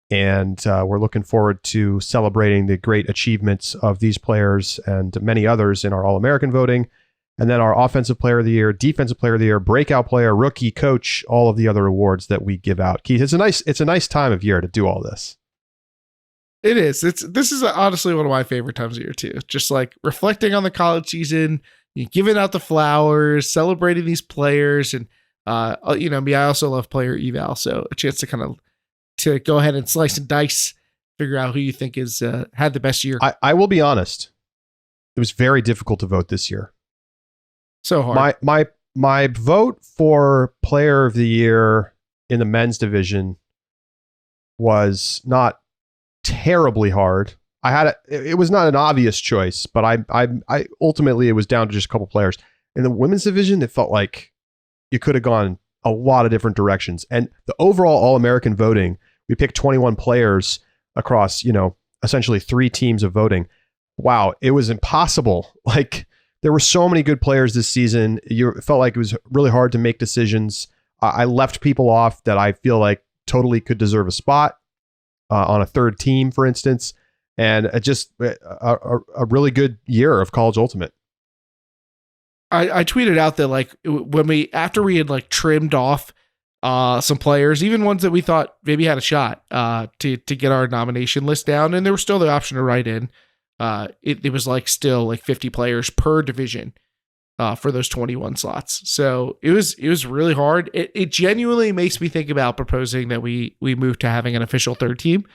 And we're looking forward to celebrating the great achievements of these players and many others in our All-American voting. And then our Offensive Player of the Year, Defensive Player of the Year, Breakout Player, Rookie, Coach, all of the other awards that we give out. Keith, it's a nice time of year to do all this. It is. This is honestly one of my favorite times of year too. Just like reflecting on the college season, giving out the flowers, celebrating these players, and me, I also love player eval, so a chance to kind of to go ahead and slice and dice figure out who you think is had the best year. I will be honest. It was very difficult to vote this year. So hard. My vote for player of the year in the men's division was not terribly hard. It was not an obvious choice, but I ultimately it was down to just a couple players. In the women's division, it felt like you could have gone a lot of different directions. And the overall All-American voting, we picked 21 players across, essentially 3 teams of voting. Wow, it was impossible. Like, there were so many good players this season. It felt like it was really hard to make decisions. I left people off that I feel like totally could deserve a spot on a third team, for instance. And just a really good year of College Ultimate. I tweeted out that like after we had like trimmed off some players, even ones that we thought maybe had a shot to get our nomination list down, and there was still the option to write in. It was like still like 50 players per division for those 21 slots. So it was really hard. It genuinely makes me think about proposing that we move to having an official third team.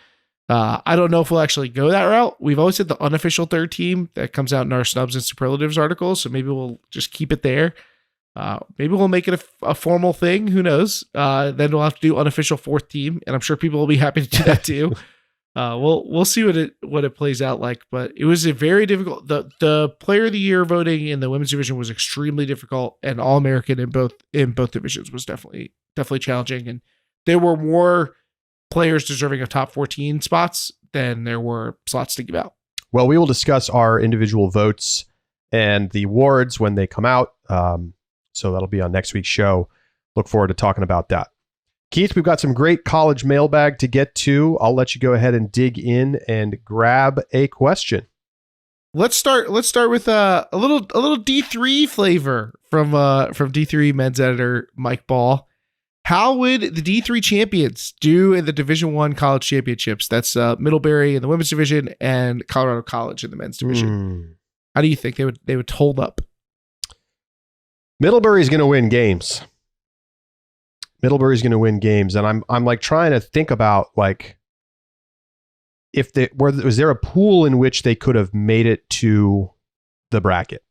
I don't know if we'll actually go that route. We've always had the unofficial third team that comes out in our snubs and superlatives articles. So maybe we'll just keep it there. Maybe we'll make it a formal thing. Who knows? Then we'll have to do unofficial fourth team, and I'm sure people will be happy to do that too. We'll see what it plays out like. But it was a very difficult. The player of the year voting in the women's division was extremely difficult, and All-American in both divisions was definitely challenging. And there were more players deserving of top 14 spots than there were slots to give out. Well, we will discuss our individual votes and the awards when they come out. So that'll be on next week's show. Look forward to talking about that. Keith, we've got some great college mailbag to get to. I'll let you go ahead and dig in and grab a question. Let's start with a little D3 flavor from D3 men's editor Mike Ball. How would the D3 champions do in the Division I college championships? That's Middlebury in the women's division and Colorado College in the men's division. How do you think they would hold up? Middlebury's going to win games. And I'm like trying to think about like was there a pool in which they could have made it to the bracket?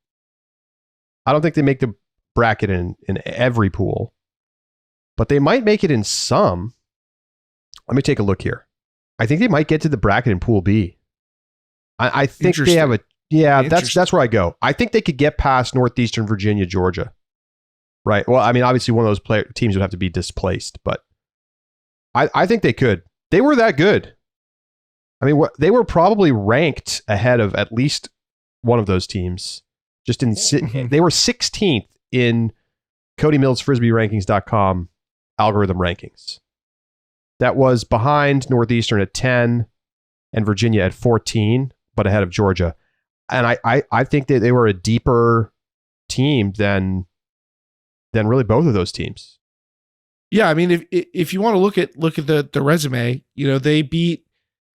I don't think they make the bracket in every pool, but they might make it in some. Let me take a look here. I think they might get to the bracket in Pool B. I think they have that's where I go. I think they could get past Northeastern Virginia, Georgia. Right. Well, I mean, obviously one of those teams would have to be displaced, but I think they could. They were that good. I mean, they were probably ranked ahead of at least one of those teams. They were 16th in Cody Mills FrisbeeRankings.com algorithm rankings. That was behind Northeastern at 10 and Virginia at 14, but ahead of Georgia. And I think that they were a deeper team than really both of those teams. Yeah, I mean, if you want to look at the resume, they beat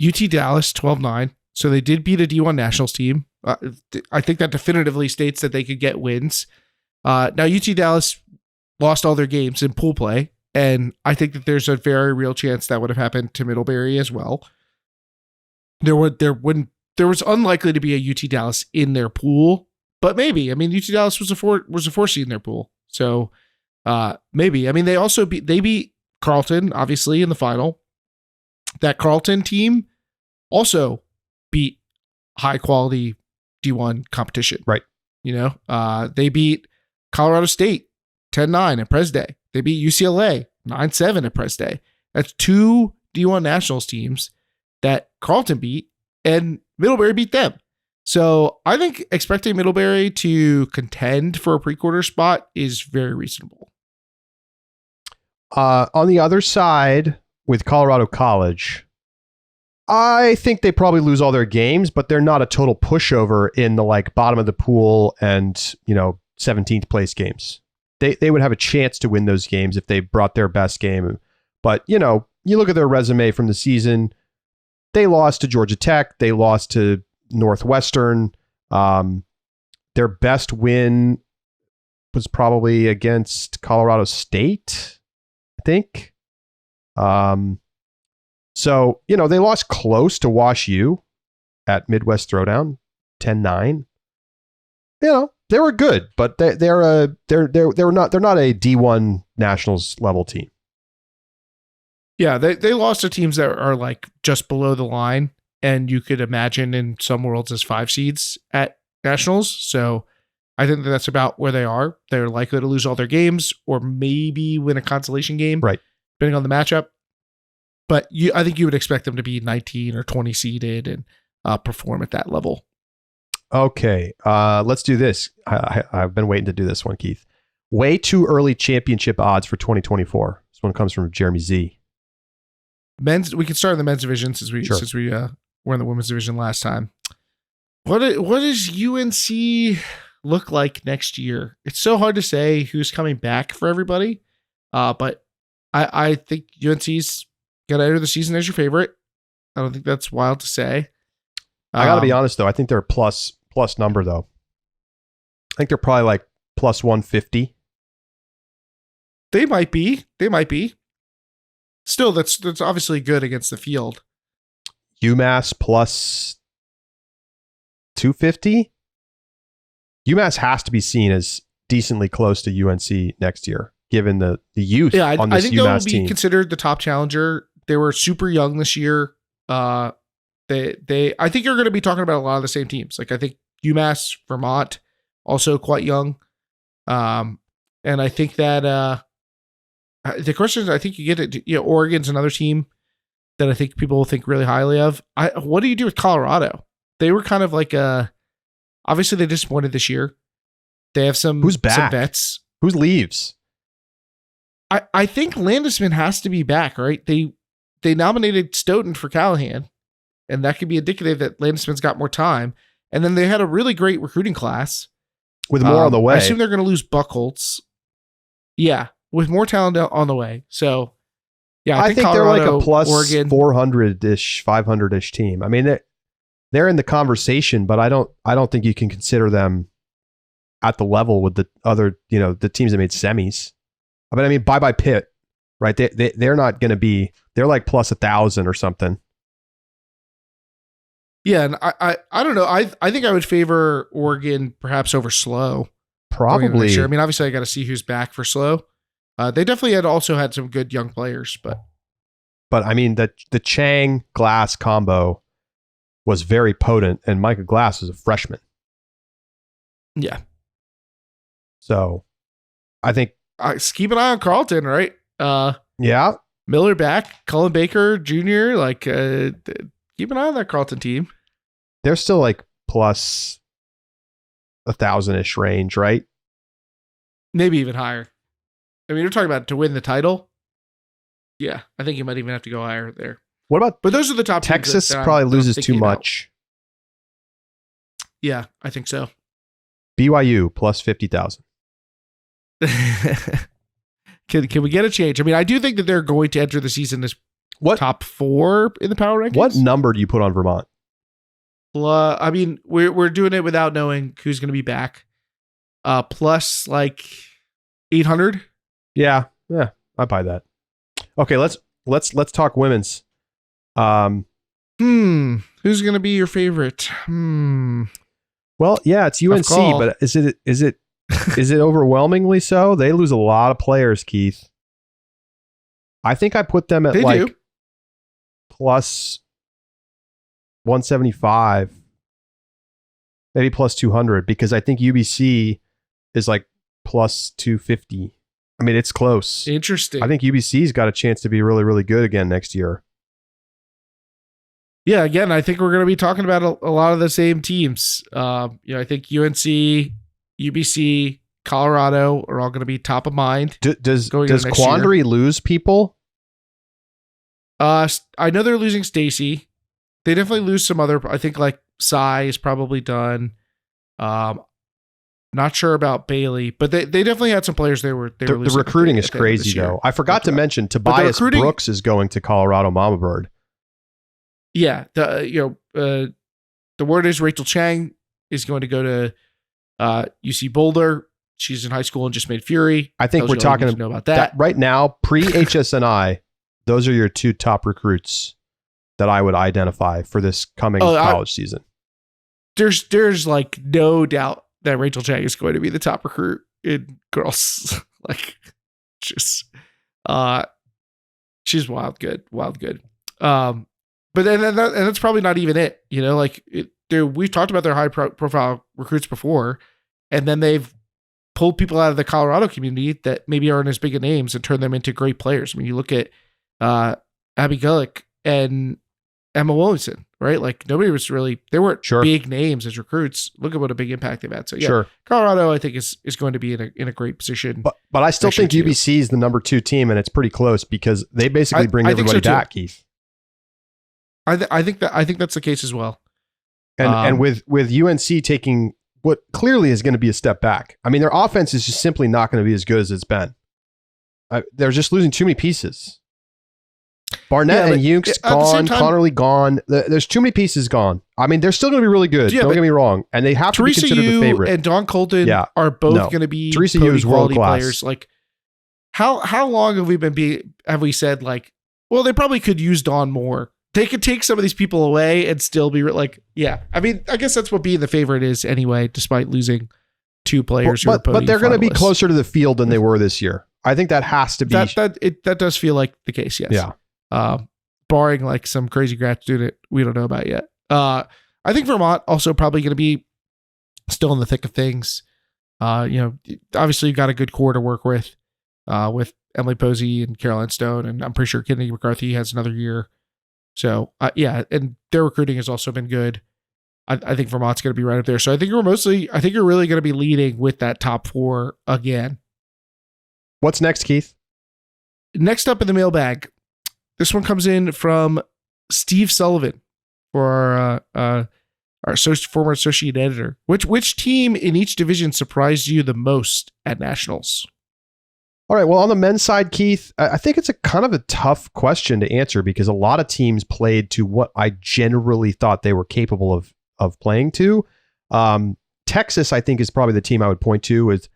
UT Dallas 12-9, so they did beat a D1 Nationals team. I think that definitively states that they could get wins. Now, UT Dallas lost all their games in pool play, and I think that there's a very real chance that would have happened to Middlebury as well. There was unlikely to be a UT Dallas in their pool, but maybe. I mean, UT Dallas was a four seed in their pool, so maybe. I mean, they beat Carleton obviously in the final. That Carleton team also beat high quality D1 competition. Right. They beat Colorado State 10-9 at Pres Day. They beat UCLA 9-7 at Pres Day. That's 2 D1 Nationals teams that Carleton beat, and Middlebury beat them. So I think expecting Middlebury to contend for a pre-quarter spot is very reasonable. On the other side, with Colorado College, I think they probably lose all their games, but they're not a total pushover in the bottom of the pool and 17th place games. They would have a chance to win those games if they brought their best game. But you look at their resume from the season. They lost to Georgia Tech. They lost to Northwestern. Their best win was probably against Colorado State, I think. So, they lost close to Wash U at Midwest Throwdown, 10-9. They were good, but they're not a D1 Nationals level team. Yeah, they lost to teams that are like just below the line, and you could imagine in some worlds as 5 seeds at Nationals. So I think that's about where they are. They're likely to lose all their games or maybe win a consolation game, right, depending on the matchup. But I think you would expect them to be 19 or 20 seeded and perform at that level. Okay, let's do this. I've been waiting to do this one, Keith. Way too early championship odds for 2024. This one comes from Jeremy Z. Men's. We can start in the men's division since we were in the women's division last time. What does UNC look like next year? It's so hard to say who's coming back for everybody, but I think UNC's gonna enter the season as your favorite. I don't think that's wild to say. I got to be honest, though. I think they're plus number, though. I think they're probably like plus 150. They might be. Still, that's obviously good against the field. UMass plus 250? UMass has to be seen as decently close to UNC next year, given the youth on this I think UMass they'll team. be considered the top challenger. They were super young this year. I think you're going to be talking about a lot of the same teams. Like I think UMass, Vermont, also quite young. And I think that the question is, I think you get it. Oregon's another team that I think people will think really highly of. What do you do with Colorado? They were kind of like obviously they disappointed this year. They have some Who's back? Some vets. Who leaves? I think Landisman has to be back, right? They nominated Stoughton for Callahan, and that could be indicative that Landisman's got more time. And then they had a really great recruiting class. With more on the way. I assume they're going to lose Buchholz. Yeah, with more talent on the way. So, yeah, I think Colorado, they're like a plus Oregon, 400-ish, 500-ish team. I mean, they're in the conversation, but I don't think you can consider them at the level with the other, the teams that made semis. But I mean, bye Pitt, right? They're not going to be. They're like plus 1,000 or something. Yeah, and I don't know. I think I would favor Oregon perhaps over SLO. Probably. I mean, obviously, I got to see who's back for SLO. They definitely had some good young players, but I mean, the Chang Glass combo was very potent, and Micah Glass was a freshman. Yeah. So, I think keep an eye on Carleton, right? Yeah. Miller back, Cullen Baker Jr. Like, keep an eye on that Carleton team. They're still like plus 1,000-ish range, right? Maybe even higher. I mean, you're talking about to win the title. Yeah, I think you might even have to go higher there. What about? But those are the top. Texas probably loses too much. Yeah, I think so. BYU plus 50,000. Can we get a change? I mean, I do think that they're going to enter the season as top 4 in the power rankings. What number do you put on Vermont? I mean, we're doing it without knowing who's going to be back. Plus like 800. Yeah, I buy that. Okay, let's talk women's. Who's going to be your favorite? Well, yeah, it's UNC, but is it overwhelmingly so? They lose a lot of players, Keith. I think I put them at plus 175, maybe plus 200, because I think UBC is like plus 250. I mean, it's close. Interesting. I think UBC's got a chance to be really, really good again next year. Yeah, again, I think we're going to be talking about a lot of the same teams. I think UNC, UBC, Colorado are all going to be top of mind. Does Quandary lose people? I know they're losing Stacy. They definitely lose some other. I think like Sai is probably done. Not sure about Bailey, but they definitely had some players. The recruiting is crazy though. I forgot to mention Tobias Brooks is going to Colorado Mama Bird. Yeah, the word is Rachel Chang is going to go to UC Boulder. She's in high school and just made Fury. I think we're talking about that right now. Pre HSNI, those are your 2 top recruits that I would identify for this coming college season. There's like no doubt that Rachel Chang is going to be the top recruit in girls. Like, just she's wild good. But then that's probably not even it. You know, like we've talked about their high profile recruits before, and then they've pulled people out of the Colorado community that maybe aren't as big of names and turned them into great players. I mean, you look at Abby Gullick and Emma Williamson, right? Like, nobody was really, they weren't big names as recruits. Look at what a big impact they've had. So yeah, Colorado, I think is going to be in a great position. But I still think UBC is the number 2 team, and it's pretty close because they basically bring everybody back, Keith. I think that's the case as well. And with UNC taking what clearly is going to be a step back. I mean, their offense is just simply not going to be as good as it's been. They're just losing too many pieces. Barnett and Yunks gone, Connerly gone. There's too many pieces gone. I mean, they're still going to be really good. Don't get me wrong, and they have to be considered the favorite. And Dawn Colton are both going to be Teresa Yu is world class players. Like, how long have we said like, well, they probably could use Dawn more. They could take some of these people away and still be like, yeah. I mean, I guess that's what being the favorite is anyway, despite losing 2 players. But they're going to be closer to the field than they were this year. I think that has to be that does feel like the case. Yes. Yeah. Barring like some crazy grad student we don't know about yet. I think Vermont also probably going to be still in the thick of things. Obviously you've got a good core to work with Emily Posey and Caroline Stone, and I'm pretty sure Kennedy McCarthy has another year. So and their recruiting has also been good. I think Vermont's going to be right up there. So I think you're really going to be leading with that top 4 again. What's next, Keith? Next up in the mailbag, this one comes in from Steve Sullivan for our former associate editor. Which team in each division surprised you the most at nationals? All right. Well, on the men's side, Keith, I think it's a kind of a tough question to answer because a lot of teams played to what I generally thought they were capable of playing to. Texas, I think, is probably the team I would point to with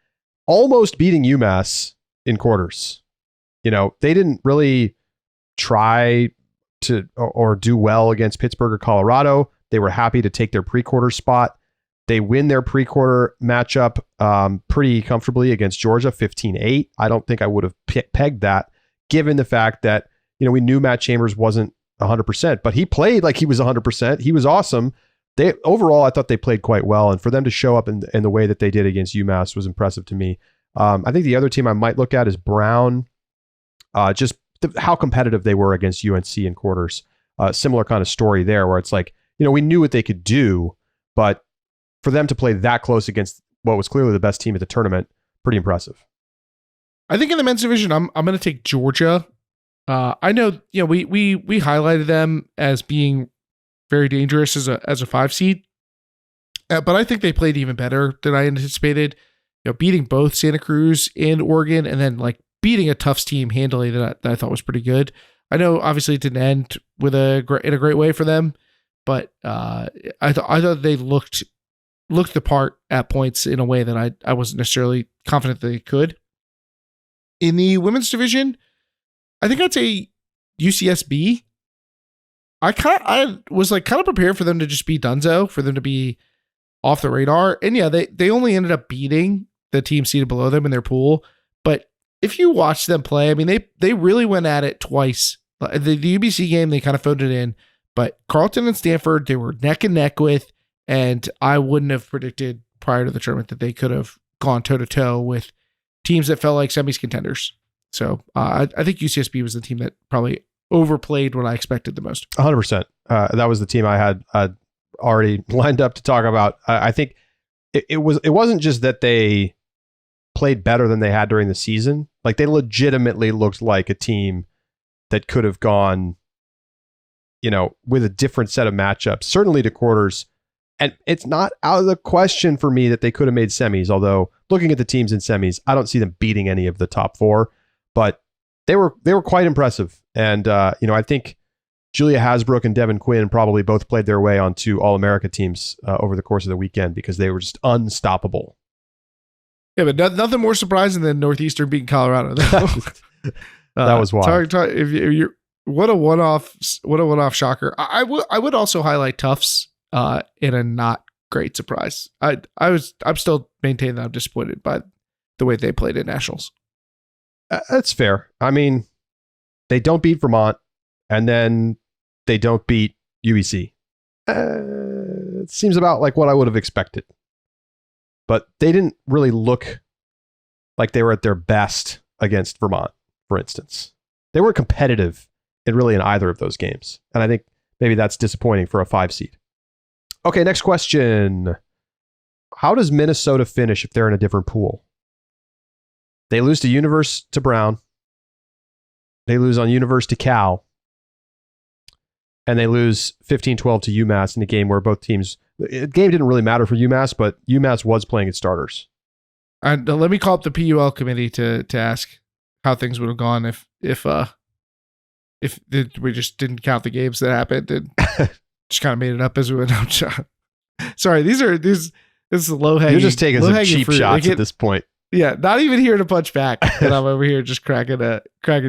almost beating UMass in quarters. You know, they didn't really try to or do well against Pittsburgh or Colorado. They were happy to take their pre-quarter spot. They win their pre-quarter matchup pretty comfortably against Georgia, 15-8. I don't think I would have pegged that, given the fact that, we knew Matt Chambers wasn't 100%, but he played like he was 100%. He was awesome. Overall, I thought they played quite well, and for them to show up in the way that they did against UMass was impressive to me. I think the other team I might look at is Brown. Just how competitive they were against UNC in quarters. Similar kind of story there, where it's like, we knew what they could do, but for them to play that close against what was clearly the best team at the tournament, pretty impressive. I think in the men's division, I'm going to take Georgia. I know, we highlighted them as being very dangerous as a 5 seed, but I think they played even better than I anticipated. Beating both Santa Cruz and Oregon, and then like beating a Tufts team handily that I thought was pretty good. I know obviously it didn't end in a great way for them, but I thought they looked the part at points in a way that I wasn't necessarily confident they could. In the women's division, I think I'd say UCSB. I was like kind of prepared for them to just be Dunzo, for them to be off the radar. And yeah, they only ended up beating the team seated below them in their pool. But if you watch them play, I mean, they really went at it twice. The UBC game, they kind of phoned it in, but Carleton and Stanford, they were neck and neck with, and I wouldn't have predicted prior to the tournament that they could have gone toe to toe with teams that felt like semis contenders. So I think UCSB was the team that probably overplayed what I expected the most. 100%. That was the team I had already lined up to talk about. I think it wasn't just that they played better than they had during the season. Like, they legitimately looked like a team that could have gone, with a different set of matchups, certainly to quarters. And it's not out of the question for me that they could have made semis, although looking at the teams in semis, I don't see them beating any of the top 4, but they were quite impressive. And, I think Julia Hasbrook and Devin Quinn probably both played their way onto All-America teams over the course of the weekend because they were just unstoppable. Yeah, but nothing more surprising than Northeastern beating Colorado. That was wild. what a one-off shocker. I would also highlight Tufts in a not great surprise. I'm still maintaining that I'm disappointed by the way they played at Nationals. That's fair. I mean, they don't beat Vermont, and then they don't beat UEC. It seems about like what I would have expected. But they didn't really look like they were at their best against Vermont, for instance. They weren't competitive in either of those games. And I think maybe that's disappointing for a 5 seed. Okay, next question. How does Minnesota finish if they're in a different pool? They lose to Universe to Brown. They lose on Universe to Cal. And they lose 15-12 to UMass in a game where both teams... The game didn't really matter for UMass, but UMass was playing its starters. And let me call up the PUL committee to ask how things would have gone if we just didn't count the games that happened and just kind of made it up as we went out. Sorry, this is low hanging. You're just taking some cheap shots at this point. Yeah, not even here to punch back, and I'm over here just cracking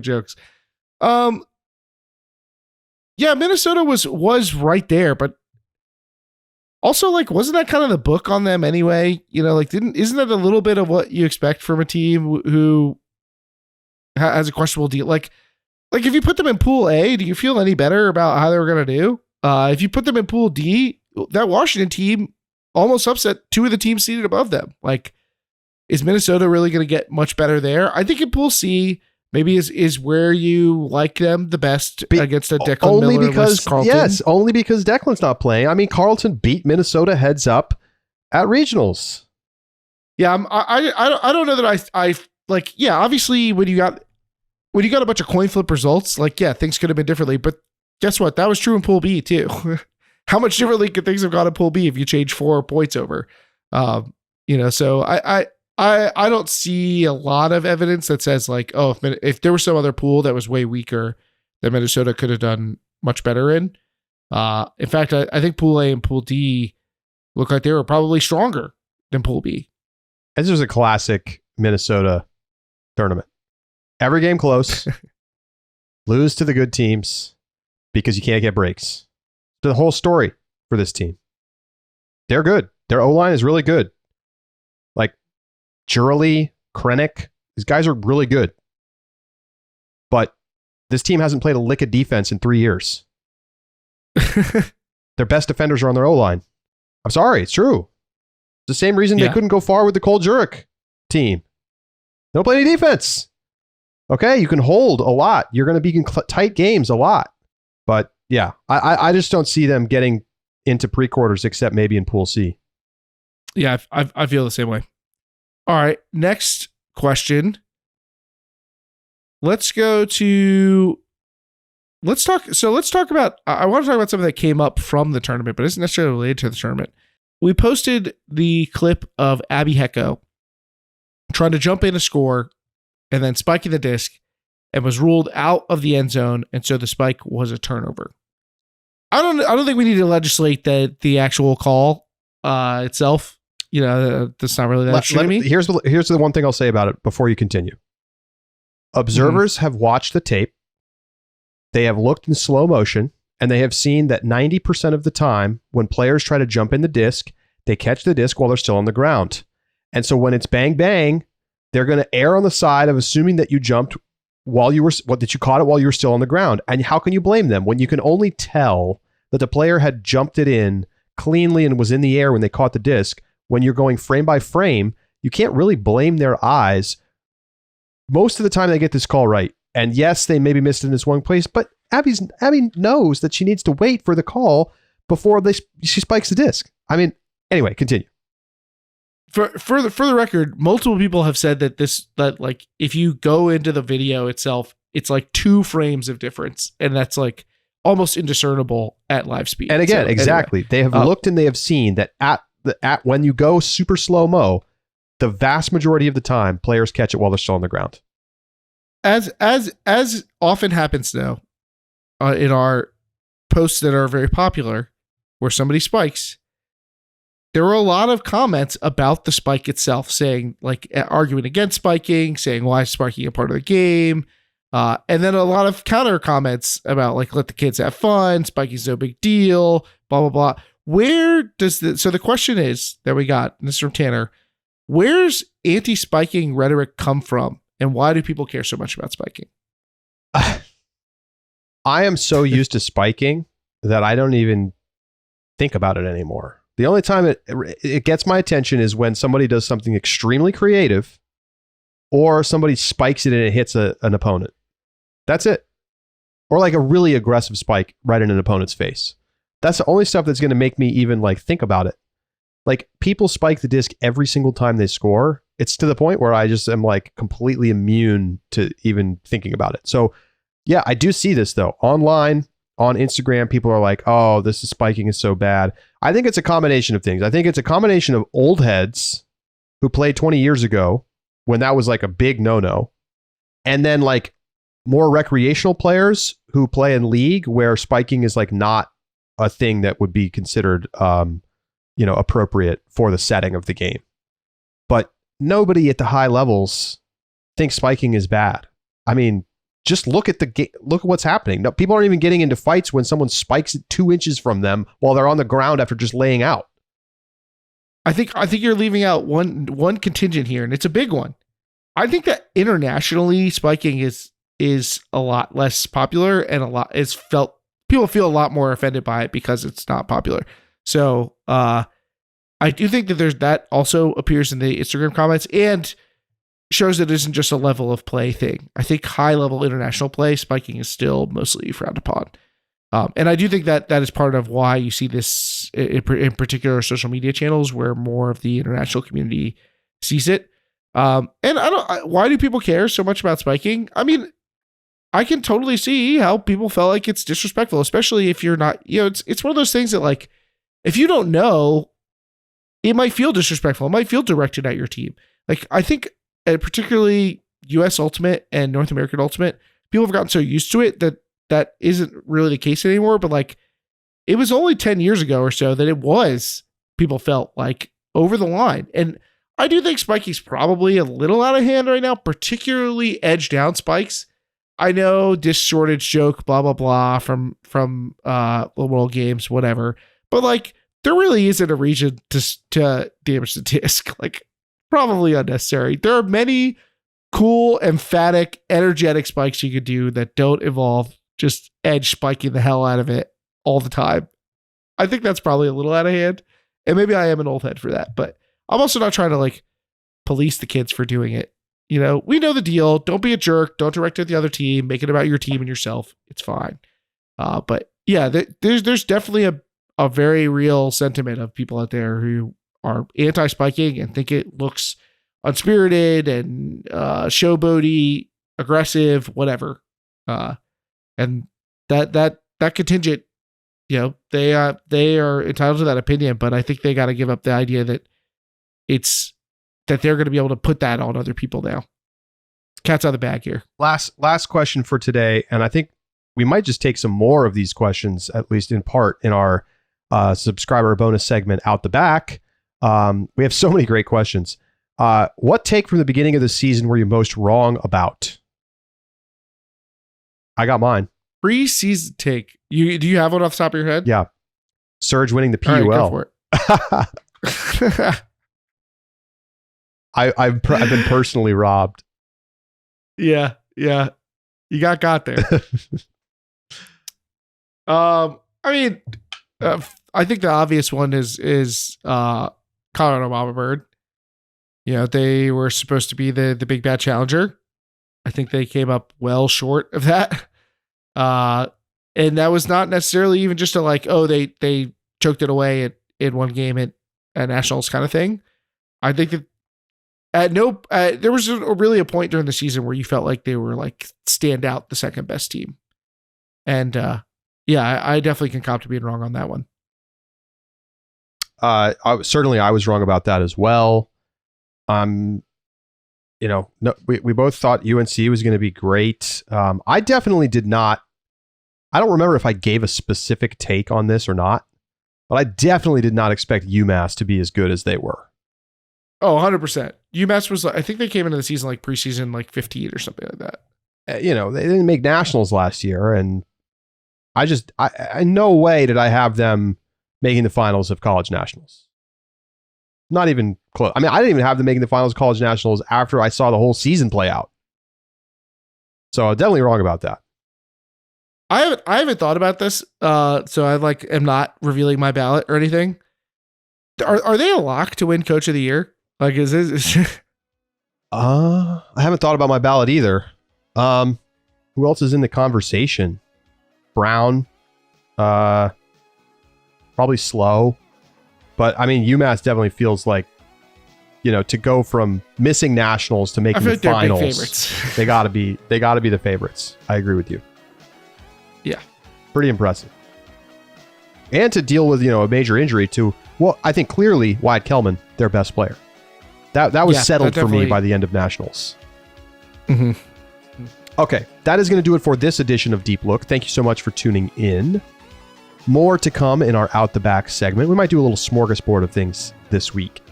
jokes. Yeah, Minnesota was right there, but also, like, wasn't that kind of the book on them anyway? You know, like, isn't that a little bit of what you expect from a team who has a questionable deal? Like if you put them in Pool A, do you feel any better about how they were going to do? If you put them in Pool D, that Washington team almost upset 2 of the teams seated above them. Like, is Minnesota really going to get much better there? I think in Pool C, maybe is where you like them the best against a Declan only Miller because Carleton. Yes, only because Declan's not playing. I mean, Carleton beat Minnesota heads up at regionals. Yeah, I don't know that I like. Yeah, obviously when you got a bunch of coin flip results, like, yeah, things could have been differently. But guess what? That was true in Pool B too. How much differently could things have gone in Pool B if you change 4 points over? So I don't see a lot of evidence that says, like, oh, if there was some other pool that was way weaker that Minnesota could have done much better in. In fact, I think Pool A and Pool D look like they were probably stronger than Pool B. This was a classic Minnesota tournament. Every game close. Lose to the good teams because you can't get breaks. The whole story for this team. They're good. Their O-line is really good. Like, Jurley, Krennic, these guys are really good. But this team hasn't played a lick of defense in 3 years. Their best defenders are on their O-line. I'm sorry, it's true. It's the same reason they couldn't go far with the Cole Jurek team. They don't play any defense. Okay, you can hold a lot. You're going to be in tight games a lot. But yeah, I just don't see them getting into pre-quarters except maybe in Pool C. Yeah, I feel the same way. All right, next question. Let's talk about, I want to talk about something that came up from the tournament, but isn't necessarily related to the tournament. We posted the clip of Abby Hecko trying to jump in a score and then spiking the disc and was ruled out of the end zone. And so the spike was a turnover. I don't think we need to legislate the actual call itself. You know, that's not really that interesting to me. Here's the one thing I'll say about it before you continue. Observers have watched the tape. They have looked in slow motion, and they have seen that 90% of the time when players try to jump in the disc, they catch the disc while they're still on the ground. And so when it's bang, bang, they're going to err on the side of assuming that you jumped that you caught it while you were still on the ground. And how can you blame them when you can only tell that the player had jumped it in cleanly and was in the air when they caught the disc? When you're going frame by frame, you can't really blame their eyes. Most of the time they get this call right. And yes, they maybe missed it in this one place, but Abby knows that she needs to wait for the call before she spikes the disc. I mean, anyway, continue. For the record, multiple people have said that like if you go into the video itself, it's like 2 frames of difference, and that's like almost indiscernible at live speed. And again, exactly. Anyway, they have looked and they have seen that at when you go super slow mo, the vast majority of the time players catch it while they're still on the ground. As often happens now, in our posts that are very popular, where somebody spikes, there were a lot of comments about the spike itself, saying, like, arguing against spiking, saying why is spiking a part of the game, And then a lot of counter comments about like, let the kids have fun. Spiking's no big deal, blah, blah, blah. So the question is that we got, and this is from Tanner, where's anti-spiking rhetoric come from? And why do people care so much about spiking? I am so used to spiking that I don't even think about it anymore. The only time it gets my attention is when somebody does something extremely creative or somebody spikes it and it hits an opponent. That's it. Or like a really aggressive spike right in an opponent's face. That's the only stuff that's going to make me even like think about it. Like people spike the disc every single time they score. It's to the point where I just am like completely immune to even thinking about it. So yeah, I do see this though. Online, on Instagram, people are like, oh, this is spiking is so bad. I think it's a combination of things. I think it's a combination of old heads who played 20 years ago when that was like a big no-no. And then like more recreational players who play in league where spiking is like not a thing that would be considered, appropriate for the setting of the game. But nobody at the high levels thinks spiking is bad. I mean, just look at look at what's happening. No, people aren't even getting into fights when someone spikes it 2 inches from them while they're on the ground after just laying out. I think you're leaving out one contingent here, and it's a big one. I think that internationally spiking is a lot less popular and people feel a lot more offended by it because it's not popular. So I do think that that also appears in the Instagram comments and shows that it isn't just a level of play thing. I think high level international play, spiking is still mostly frowned upon. And I do think that is part of why you see this in particular social media channels where more of the international community sees it. And why do people care so much about spiking? I mean, I can totally see how people felt like it's disrespectful, especially if you're not, it's one of those things that like, if you don't know, it might feel disrespectful. It might feel directed at your team. Like, I think particularly US Ultimate and North American Ultimate, people have gotten so used to it that isn't really the case anymore. But like, it was only 10 years ago or so that people felt like over the line. And I do think spiking's probably a little out of hand right now, particularly edge down spikes. I know disc shortage joke, blah, blah, blah from the World Games, whatever. But like, there really isn't a reason to damage the disc. Like, probably unnecessary. There are many cool, emphatic, energetic spikes you could do that don't involve just edge spiking the hell out of it all the time. I think that's probably a little out of hand. And maybe I am an old head for that. But I'm also not trying to like police the kids for doing it. We know the deal. Don't be a jerk. Don't direct it at the other team. Make it about your team and yourself. It's fine. But yeah, there's definitely a very real sentiment of people out there who are anti-spiking and think it looks unspirited and showboaty, aggressive, whatever. And that contingent, they are entitled to that opinion, but I think they got to give up the idea that they're going to be able to put that on other people now. Cat's out of the bag here. Last question for today, and I think we might just take some more of these questions, at least in part, in our subscriber bonus segment out the back. We have so many great questions. What take from the beginning of the season were you most wrong about? I got mine. Pre-season take. Do you have one off the top of your head? Yeah. Surge winning the PUL. All right, go for it. I've been personally robbed. Yeah. You got there. I mean, I think the obvious one is Colorado Mama Bird. They were supposed to be the big bad challenger. I think they came up well short of that. And that was not necessarily even just they choked it away in one game at Nationals kind of thing. I think that there was really a point during the season where you felt like they were like stand out the second best team. And I definitely can cop to being wrong on that one. I was wrong about that as well. We both thought UNC was going to be great. I definitely did not. I don't remember if I gave a specific take on this or not, but I definitely did not expect UMass to be as good as they were. Oh, 100%. UMass was, I think they came into the season like preseason, like 15 or something like that. they didn't make nationals last year, and I no way did I have them making the finals of college nationals. Not even close. I mean, I didn't even have them making the finals of college nationals after I saw the whole season play out. So I'm definitely wrong about that. I haven't thought about this. So I am not revealing my ballot or anything. Are they a lock to win Coach of the Year? Like, is this? I haven't thought about my ballot either. Who else is in the conversation? Brown, probably Slow, but I mean UMass definitely feels like, to go from missing nationals to making the finals. Big favorites. they gotta be the favorites. I agree with you. Yeah, pretty impressive. And to deal with a major injury to, well, I think clearly Wyatt Kellman, their best player. That was settled for me by the end of nationals. Mm-hmm. Okay, that is going to do it for this edition of Deep Look. Thank you so much for tuning in. More to come in our Out the Back segment. We might do a little smorgasbord of things this week.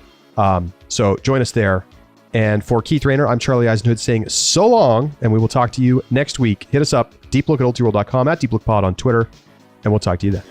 So join us there. And for Keith Rayner, I'm Charlie Eisenhood saying so long, and we will talk to you next week. Hit us up, deeplook@ultiworld.com, @deeplookpod on Twitter, and we'll talk to you then.